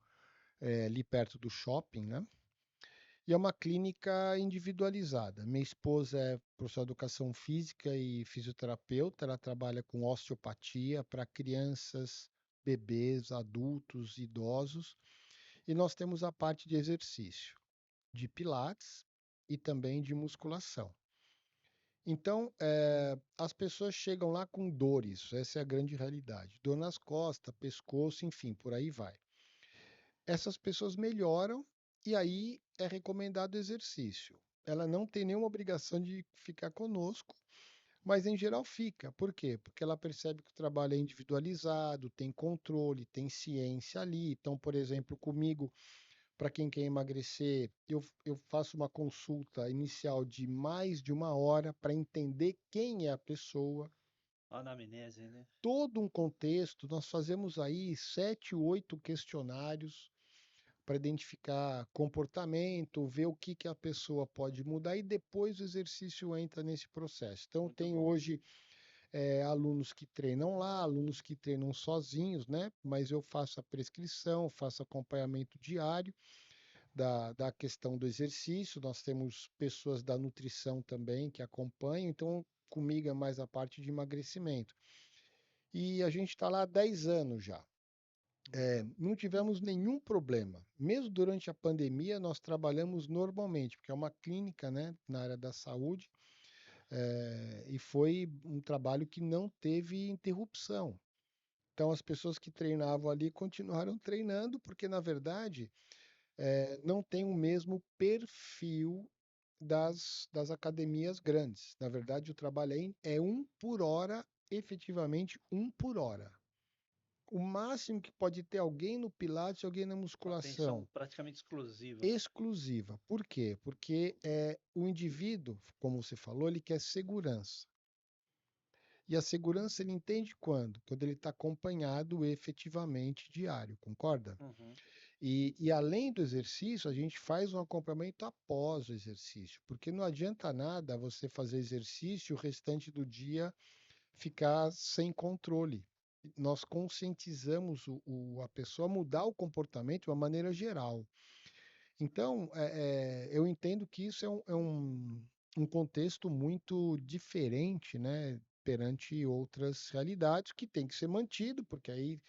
ali perto do shopping, né? E é uma clínica individualizada. Minha esposa é professora de educação física e fisioterapeuta. Ela trabalha com osteopatia para crianças, bebês, adultos, idosos. E nós temos a parte de exercício, de pilates e também de musculação. Então, as pessoas chegam lá com dores, essa é a grande realidade. Dor nas costas, pescoço, enfim, por aí vai. Essas pessoas melhoram e aí é recomendado exercício. Ela não tem nenhuma obrigação de ficar conosco, mas em geral fica. Por quê? Porque ela percebe que o trabalho é individualizado, tem controle, tem ciência ali. Então, por exemplo, comigo, para quem quer emagrecer, eu faço uma consulta inicial de mais de 1 hora para entender quem é a pessoa, Anamnese, né? todo um contexto. Nós fazemos aí 7, 8 questionários para identificar comportamento, ver o que a pessoa pode mudar e depois o exercício entra nesse processo. Então, Muito tem bom. hoje alunos que treinam lá, alunos que treinam sozinhos, né? Mas eu faço a prescrição, faço acompanhamento diário da questão do exercício. Nós temos pessoas da nutrição também que acompanham, então comigo é mais a parte de emagrecimento. E a gente está lá há 10 anos já. Não tivemos nenhum problema. Mesmo durante a pandemia, nós trabalhamos normalmente, porque é uma clínica, né, na área da saúde, e foi um trabalho que não teve interrupção. Então, as pessoas que treinavam ali continuaram treinando, porque, na verdade, não tem o mesmo perfil das academias grandes. Na verdade, o trabalho é 1 por hora, efetivamente 1 por hora. O máximo que pode ter alguém no Pilates e alguém na Atenção musculação. praticamente exclusiva. Exclusiva. Por quê? Porque o indivíduo, como você falou, ele quer segurança. E a segurança ele entende quando? Quando ele está acompanhado efetivamente diário, concorda? Uhum. E além do exercício, a gente faz um acompanhamento após o exercício, porque não adianta nada você fazer exercício e o restante do dia ficar sem controle. Nós conscientizamos a pessoa a mudar o comportamento de uma maneira geral. Então, eu entendo que isso um contexto muito diferente, né, perante outras realidades que tem que ser mantido, porque aí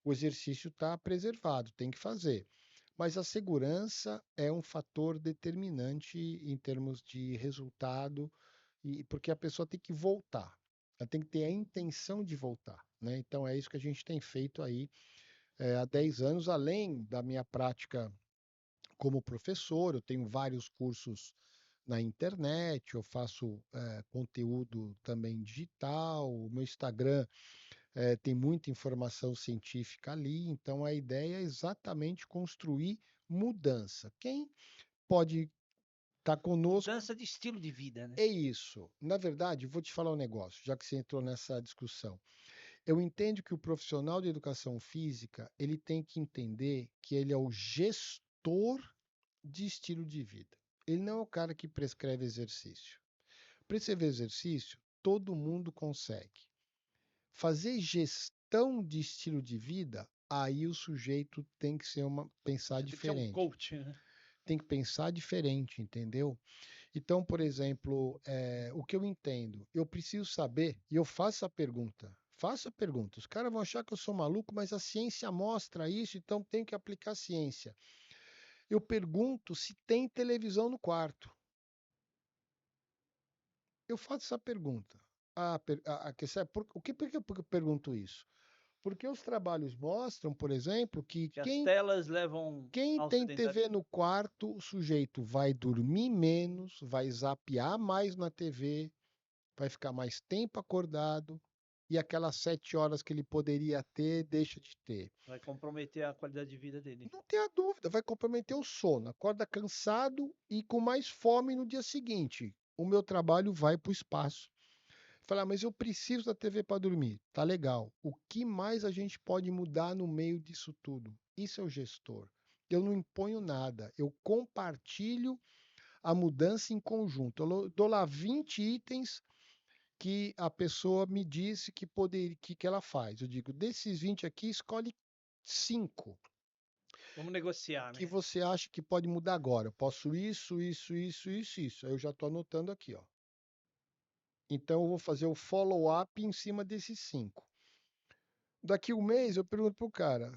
o exercício está preservado, tem que fazer. Mas a segurança é um fator determinante em termos de resultado, e porque a pessoa tem que voltar, ela tem que ter a intenção de voltar, né? Então é isso que a gente tem feito aí há 10 anos, além da minha prática como professor, eu tenho vários cursos na internet, eu faço conteúdo também digital, o meu Instagram tem muita informação científica ali, então a ideia é exatamente construir mudança. Quem pode estar conosco Mudança de estilo de vida, né? é isso. Na verdade, vou te falar um negócio, já que você entrou nessa discussão. Eu entendo que o profissional de educação física, ele tem que entender que ele é o gestor de estilo de vida. Ele não é o cara que prescreve exercício. Prescrever exercício, todo mundo consegue. Fazer gestão de estilo de vida, aí o sujeito tem que pensar Você tem que ser um diferente. coach, né? Tem que pensar diferente, entendeu? Então, por exemplo, o que eu entendo, eu preciso saber, e eu faço a pergunta. Faça a pergunta. Os caras vão achar que eu sou maluco, mas a ciência mostra isso, então tem que aplicar a ciência. Eu pergunto se tem televisão no quarto. Eu faço essa pergunta. Por que eu pergunto isso? Porque os trabalhos mostram, por exemplo, que Que as telas levam quem ao tem TV sedentarismo. no quarto, o sujeito vai dormir menos, vai zapear mais na TV, vai ficar mais tempo acordado, e aquelas 7 horas que ele poderia ter, deixa de ter. Vai comprometer a qualidade de vida dele. Não tenha dúvida, vai comprometer o sono. Acorda cansado e com mais fome no dia seguinte. O meu trabalho vai para o espaço. Falar, mas eu preciso da TV para dormir. Tá legal. O que mais a gente pode mudar no meio disso tudo? Isso é o gestor. Eu não imponho nada. Eu compartilho a mudança em conjunto. Eu dou lá 20 itens que a pessoa me disse que ela faz. Eu digo, desses 20 aqui, escolhe 5 Vamos negociar, que né? você acha que pode mudar agora. Eu posso isso, isso, isso, isso, isso. Aí eu já estou anotando aqui, ó. Então eu vou fazer o follow-up em cima desses 5. Daqui um mês eu pergunto pro cara,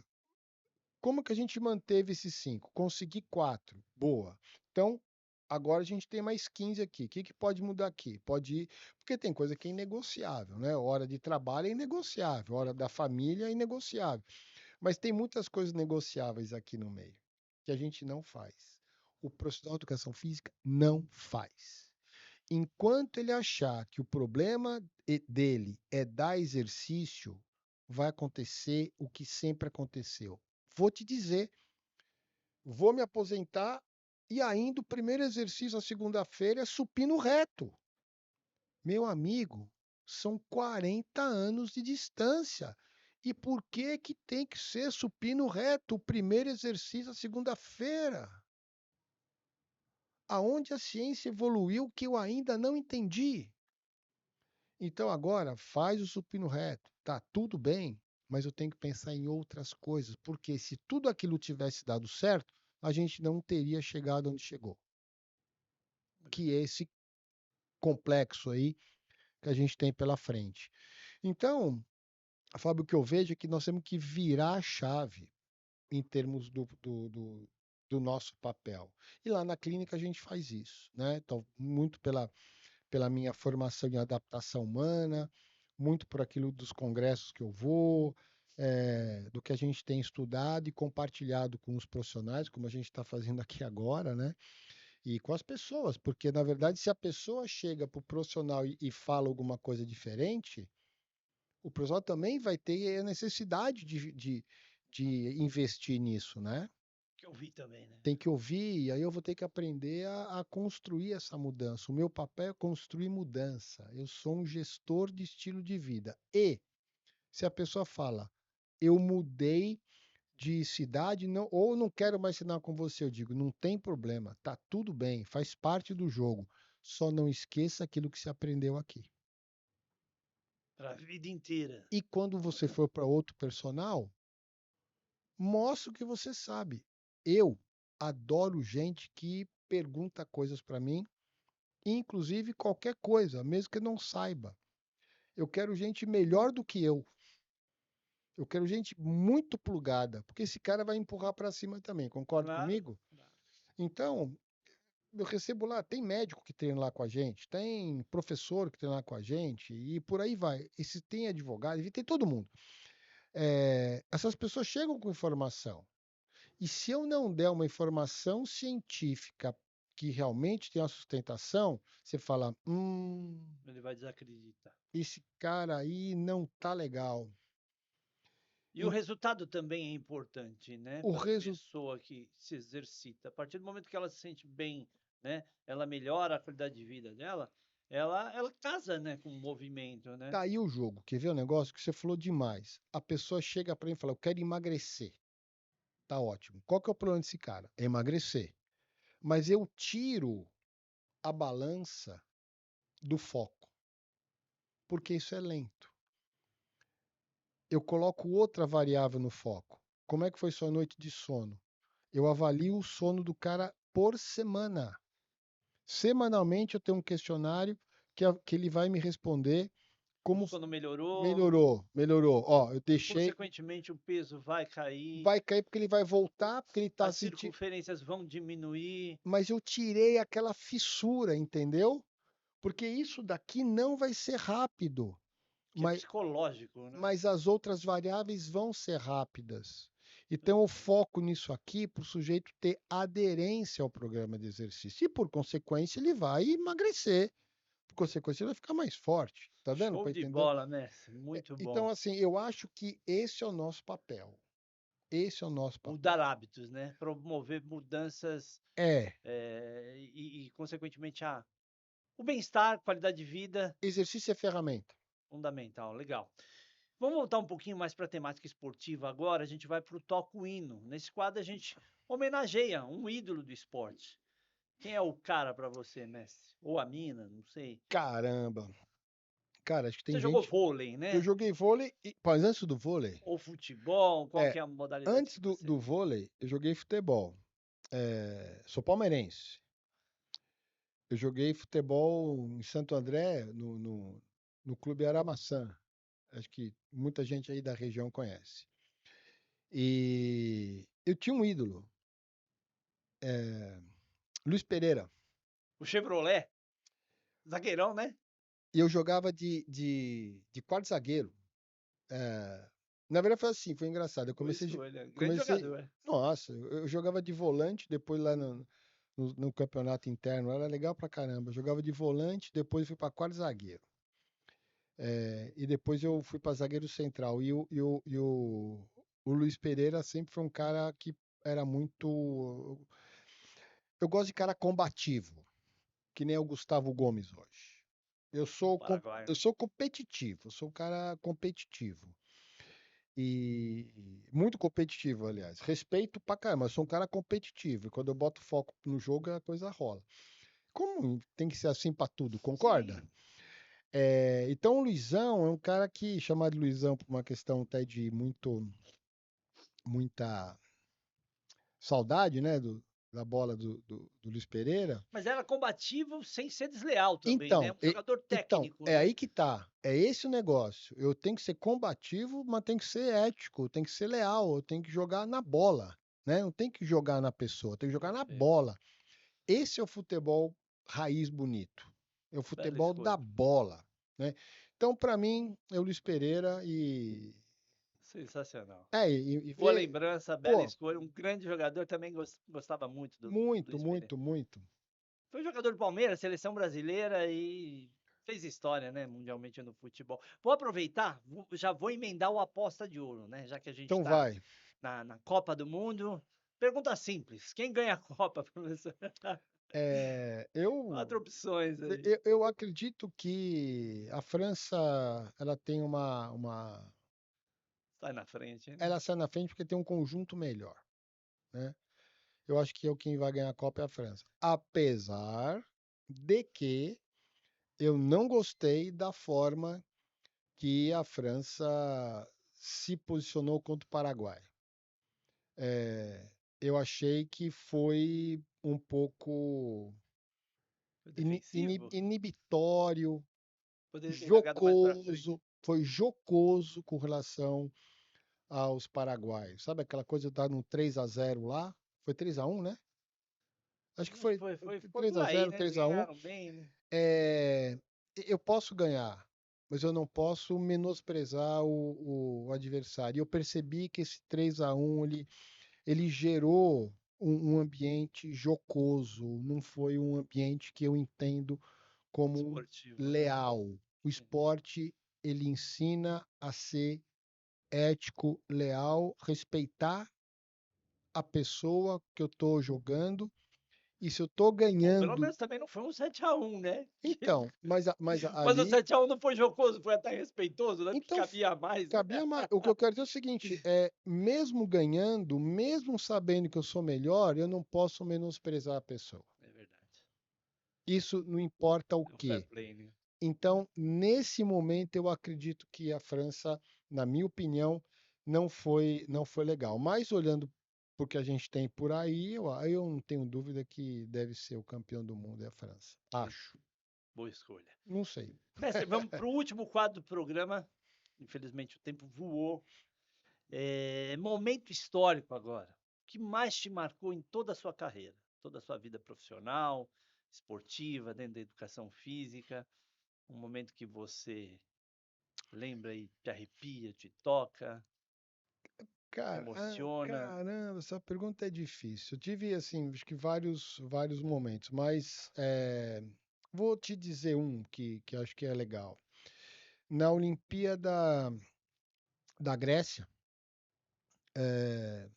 como que a gente manteve esses 5? Consegui 4. Boa. Então, agora a gente tem mais 15 aqui. O que que pode mudar aqui? Pode ir, porque tem coisa que é inegociável, né? Hora de trabalho é inegociável, hora da família é inegociável. Mas tem muitas coisas negociáveis aqui no meio que a gente não faz. O profissional de educação física não faz. Enquanto ele achar que o problema dele é dar exercício, vai acontecer o que sempre aconteceu. Vou te dizer, vou me aposentar e ainda o primeiro exercício na segunda-feira é supino reto. Meu amigo, são 40 anos de distância. E por que que tem que ser supino reto, o primeiro exercício na segunda-feira? Aonde a ciência evoluiu que eu ainda não entendi? Então agora faz o supino reto. Tá tudo bem, mas eu tenho que pensar em outras coisas, porque se tudo aquilo tivesse dado certo, a gente não teria chegado onde chegou. Que é esse complexo aí que a gente tem pela frente. Então, Fábio, o que eu vejo é que nós temos que virar a chave em termos do nosso papel. E lá na clínica a gente faz isso, né? Então, muito pela minha formação em adaptação humana, muito por aquilo dos congressos que eu vou, do que a gente tem estudado e compartilhado com os profissionais, como a gente está fazendo aqui agora, né? E com as pessoas, porque na verdade, se a pessoa chega para o profissional e fala alguma coisa diferente, o profissional também vai ter a necessidade de investir nisso, né? ouvir também, né? Tem que ouvir, e aí eu vou ter que aprender a construir essa mudança. O meu papel é construir mudança. Eu sou um gestor de estilo de vida. E se a pessoa fala, eu mudei de cidade, não, ou não quero mais assinar com você, eu digo, não tem problema, tá tudo bem, faz parte do jogo. Só não esqueça aquilo que se aprendeu aqui. Para a vida inteira. E quando você for para outro personal, mostra o que você sabe. Eu adoro gente que pergunta coisas para mim, inclusive qualquer coisa, mesmo que não saiba. Eu quero gente melhor do que eu. Eu quero gente muito plugada, porque esse cara vai empurrar para cima também, concorda Claro. comigo? Então, eu recebo lá, tem médico que treina lá com a gente, tem professor que treina lá com a gente, e por aí vai. E se tem advogado, e tem todo mundo. Essas pessoas chegam com informação. E se eu não der uma informação científica que realmente tem uma sustentação, você fala, Ele vai desacreditar. esse cara aí não tá legal. E o resultado também é importante, né? O Para a resultado. pessoa que se exercita. A partir do momento que ela se sente bem, né? Ela melhora a qualidade de vida dela, ela casa, né? Com o movimento, né? Tá aí o jogo. Quer ver o negócio que você falou demais? A pessoa chega para mim e fala: eu quero emagrecer. Tá ótimo. Qual que é o problema desse cara? É emagrecer. Mas eu tiro a balança do foco, porque isso é lento. Eu coloco outra variável no foco. Como é que foi sua noite de sono? Eu avalio o sono do cara por semana. Semanalmente eu tenho um questionário que ele vai me responder O como sono melhorou, melhorou. Ó, eu deixei, consequentemente o peso vai cair, vai cair porque ele vai voltar, porque ele tá as sentindo, circunferências vão diminuir, mas eu tirei aquela fissura, entendeu? Porque isso daqui não vai ser rápido, que é mas, psicológico, né? mas as outras variáveis vão ser rápidas. Então eu foco nisso aqui para o sujeito ter aderência ao programa de exercício. E por consequência ele vai emagrecer. Por consequência ele vai ficar mais forte. Tá dando Show para de entender? bola, mestre. Muito Então, bom. assim, eu acho que esse é o nosso papel. Esse é o nosso Mudar papel. hábitos, né? Promover mudanças É, consequentemente, o bem-estar, qualidade de vida, exercício é ferramenta. fundamental. Legal. Vamos voltar um pouquinho mais para a temática esportiva agora. A gente vai para o Toca o Hino. Nesse quadro, a gente homenageia um ídolo do esporte. Quem é o cara para você, mestre? Ou a mina, não sei. Caramba. Cara, acho que Você tem jogou gente. vôlei, Eu né? joguei vôlei, mas antes do vôlei, Ou futebol? Qual é, que é a modalidade antes que do, você... do vôlei, eu joguei futebol. Sou palmeirense. Eu joguei futebol em Santo André, no Clube Aramaçã. Acho que muita gente aí da região conhece. E eu tinha um ídolo, Luiz Pereira. O Chevrolet, zagueirão, né? E eu jogava de quarto zagueiro. É, na verdade foi assim, foi engraçado. Eu comecei, Isso, ele é um grande comecei, jogador. nossa, eu jogava de volante, depois lá no campeonato interno, era legal pra caramba. Eu jogava de volante, depois fui pra quarto zagueiro. E depois eu fui pra zagueiro central. O Luiz Pereira sempre foi um cara que era muito. Eu gosto de cara combativo, que nem o Gustavo Gomes hoje. Eu O sou, Paraguai, eu né? sou competitivo, eu sou um cara competitivo. E muito competitivo, aliás. Respeito pra caramba, eu sou um cara competitivo. E quando eu boto foco no jogo, a coisa rola. Como tem que ser assim pra tudo, concorda? Sim. Então o Luizão é um cara que, chamado Luizão por uma questão até de muita saudade, né? Da bola do Luiz Pereira. Mas era combativo sem ser desleal também, né? Então, Um jogador técnico, é né? aí que tá. É esse o negócio. Eu tenho que ser combativo, mas tenho que ser ético, tenho que ser leal, eu tenho que jogar na bola, né? Não tem que jogar na pessoa, tem que jogar na Perfeito. bola. Esse é o futebol raiz bonito. É o Bela futebol da escolha. bola, né? Então, para mim, é o Luiz Pereira Sensacional. e Boa ver, lembrança, bela pô, escolha. Um grande jogador, também gostava muito do muito, Luiz Pereira. muito, muito. Foi jogador do Palmeiras, seleção brasileira e fez história, né, mundialmente no futebol. Vou aproveitar, já vou emendar o aposta de ouro, né? Já que a gente Então está vai. na Copa do Mundo, Pergunta simples. Quem ganha a Copa, professor? Eu, 4 opções aí. eu acredito que a França ela tem Sai na frente, né? ela sai na frente porque tem um conjunto melhor, né? Eu acho que quem vai ganhar a Copa é a França. Apesar de que eu não gostei da forma que a França se posicionou contra o Paraguai. Eu achei que foi um pouco Foi defensivo? inibitório, Poderia ter jogado mais pra frente. jocoso, foi jocoso com relação aos paraguaios. Sabe aquela coisa de dar no 3-0 lá? Foi 3-1, né? Acho que Acho que foi foi três por a aí, zero, né? 3-1. Ganharam bem, né? É, eu posso ganhar, mas eu não posso menosprezar o adversário. E eu percebi que esse 3-1 ele gerou um ambiente jocoso, não foi um ambiente que eu entendo como Esportivo, né? leal. O esporte, ele ensina a ser ético, leal, respeitar a pessoa que eu estou jogando. E se eu estou Bom, pelo ganhando, menos também não foi um 7-1, né? então, mas Mas o ali, 7-1 não foi jocoso, foi até respeitoso, né? Porque então cabia mais, né? cabia mais. O que eu quero dizer é o seguinte, mesmo ganhando, mesmo sabendo que eu sou melhor, eu não posso menosprezar a pessoa. É verdade. Isso não importa o É o fair quê. play, né? Então, nesse momento, eu acredito que a França, na minha opinião, não foi legal. Mas olhando para o que a gente tem por aí, eu não tenho dúvida que deve ser o campeão do mundo, é a França. Acho. Boa escolha. Não sei. Mestre, vamos para o último quadro do programa. Infelizmente o tempo voou. Momento histórico agora. O que mais te marcou em toda a sua carreira? Toda a sua vida profissional, esportiva, dentro da educação física? Um momento que você lembra e te arrepia, te toca, emociona? Caramba, essa pergunta é difícil. Eu tive, assim, acho que vários momentos, mas vou te dizer um que acho que é legal. Na Olimpíada da Grécia, eh,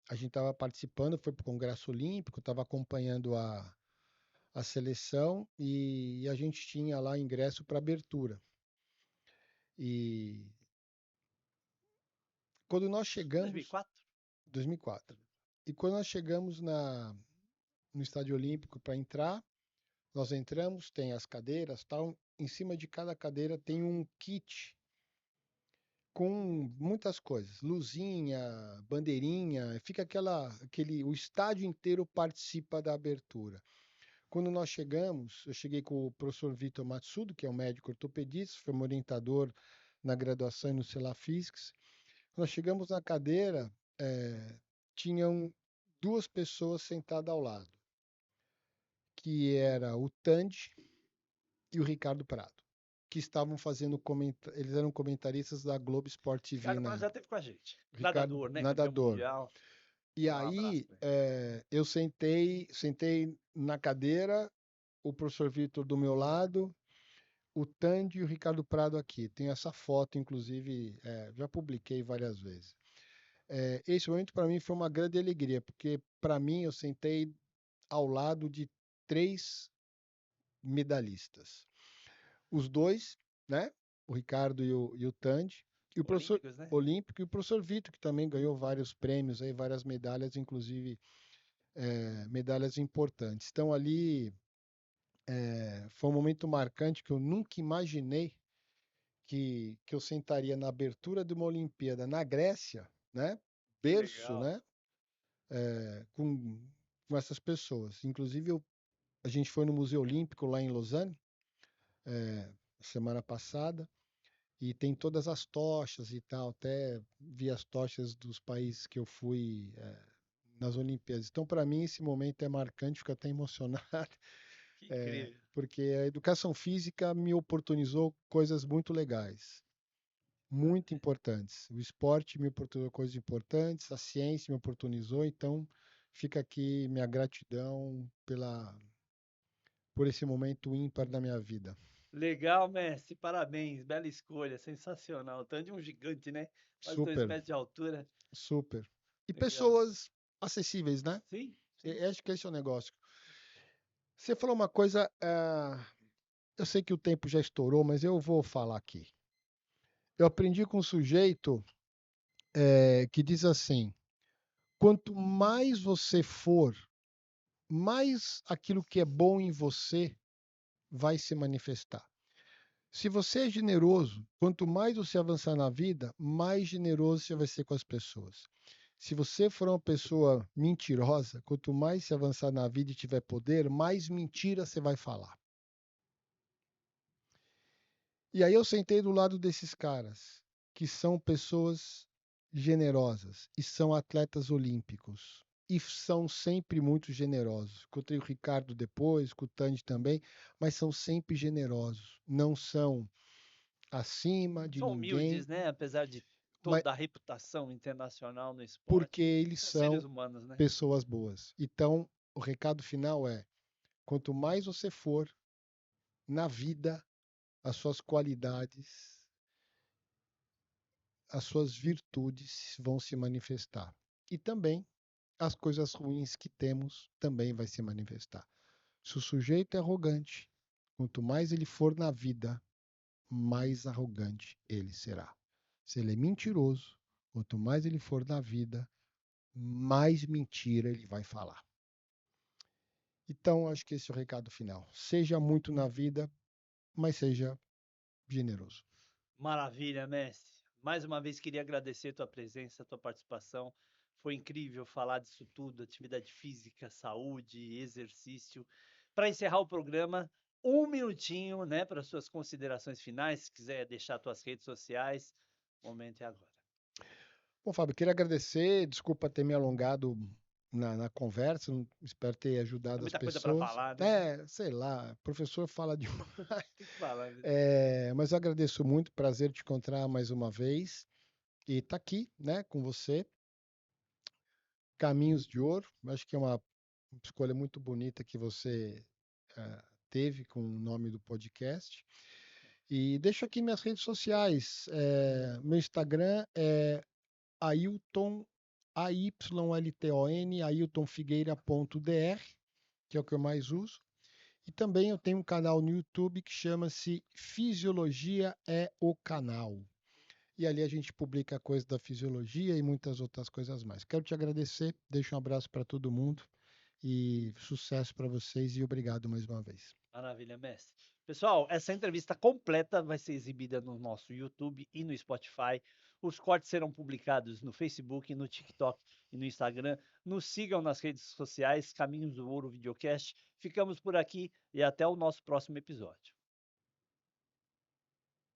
a gente estava participando, foi para o Congresso Olímpico, estava acompanhando a seleção e a gente tinha lá ingresso para abertura. E quando nós chegamos, 2004? 2004, e quando nós chegamos no Estádio Olímpico para entrar, nós entramos, tem as cadeiras, tal. Em cima de cada cadeira tem um kit com muitas coisas, luzinha, bandeirinha, fica o estádio inteiro participa da abertura. Quando nós chegamos, eu cheguei com o professor Vitor Matsudo, que é um médico ortopedista, foi meu orientador na graduação e no CELA Physics. Nós chegamos na cadeira, tinham duas pessoas sentadas ao lado, que era o Tandy e o Ricardo Prado, que estavam fazendo eles eram comentaristas da Globo Sport TV Ricardo Prado na já esteve com a gente. Ricardo Nadador, né? Campeão nadador. mundial. E Dá um abraço aí pra ele. eu sentei na cadeira, o professor Vitor do meu lado, o Tandy e o Ricardo Prado aqui. Tem essa foto, inclusive, já publiquei várias vezes. Esse momento para mim foi uma grande alegria, porque para mim eu sentei ao lado de três medalhistas. Os dois, né? O Ricardo e o Tandy, e o professor Olímpicos, né? Olímpico e o professor Vitor, que também ganhou vários prêmios, aí, várias medalhas, inclusive medalhas importantes. Então ali foi um momento marcante que eu nunca imaginei que eu sentaria na abertura de uma Olimpíada na Grécia, né? Que Berço, legal. né? Com essas pessoas. Inclusive, a gente foi no Museu Olímpico lá em Lausanne, semana passada, e tem todas as tochas e tal. Até vi as tochas dos países que eu fui nas Olimpíadas. Então, para mim, esse momento é marcante, fico até emocionado, Que incrível. porque a educação física me oportunizou coisas muito legais, muito importantes. O esporte me oportunizou coisas importantes, a ciência me oportunizou, então fica aqui minha gratidão por esse momento ímpar da minha vida. Legal, mestre. Parabéns. Bela escolha. Sensacional. Tanto de um gigante, né? Quase 2 Super, metros de altura. super. E Legal. pessoas acessíveis, né? Sim, sim. Acho que esse é o negócio. Você falou uma coisa, eu sei que o tempo já estourou, mas eu vou falar aqui. Eu aprendi com um sujeito que diz assim: quanto mais você for, mais aquilo que é bom em você vai se manifestar. Se você é generoso, quanto mais você avançar na vida, mais generoso você vai ser com as pessoas. Se você for uma pessoa mentirosa, quanto mais você avançar na vida e tiver poder, mais mentira você vai falar. E aí eu sentei do lado desses caras, que são pessoas generosas e são atletas olímpicos. E são sempre muito generosos. Encontrei o Ricardo depois, com o Tandy também, mas são sempre generosos. Não são acima de São ninguém, humildes, né? Apesar de mas toda a reputação internacional no porque esporte, eles são seres são humanos, né? pessoas boas. Então, o recado final é: quanto mais você for na vida, as suas qualidades, as suas virtudes vão se manifestar. E também as coisas ruins que temos também vai se manifestar. Se o sujeito é arrogante, quanto mais ele for na vida, mais arrogante ele será. Se ele é mentiroso, quanto mais ele for na vida, mais mentira ele vai falar. Então, acho que esse é o recado final. Seja muito na vida, mas seja generoso. Maravilha, mestre. Mais uma vez queria agradecer tua presença, tua participação. Foi incrível falar disso tudo, atividade física, saúde, exercício. Para encerrar o programa, um minutinho, né, para suas considerações finais, se quiser deixar tuas redes sociais, o momento é agora. Bom, Fábio, queria agradecer. Desculpa ter me alongado na conversa. Espero ter É ajudado as muita coisa para pessoas. falar, né? Sei lá, professor fala demais. Tem que falar, né? Mas eu agradeço muito. Prazer te encontrar mais uma vez. E estar aqui, né, com você. Caminhos de Ouro. Acho que é uma escolha muito bonita que você teve com o nome do podcast. E deixo aqui minhas redes sociais. Meu Instagram é Ailton, AYLTON, ailtonfigueira.dr, que é o que eu mais uso. E também eu tenho um canal no YouTube que chama-se Fisiologia é o Canal. E ali a gente publica coisas da fisiologia e muitas outras coisas mais. Quero te agradecer, deixo um abraço para todo mundo e sucesso para vocês e obrigado mais uma vez. Maravilha, mestre. Pessoal, essa entrevista completa vai ser exibida no nosso YouTube e no Spotify. Os cortes serão publicados no Facebook, no TikTok e no Instagram. Nos sigam nas redes sociais, Caminhos do Ouro Videocast. Ficamos por aqui e até o nosso próximo episódio.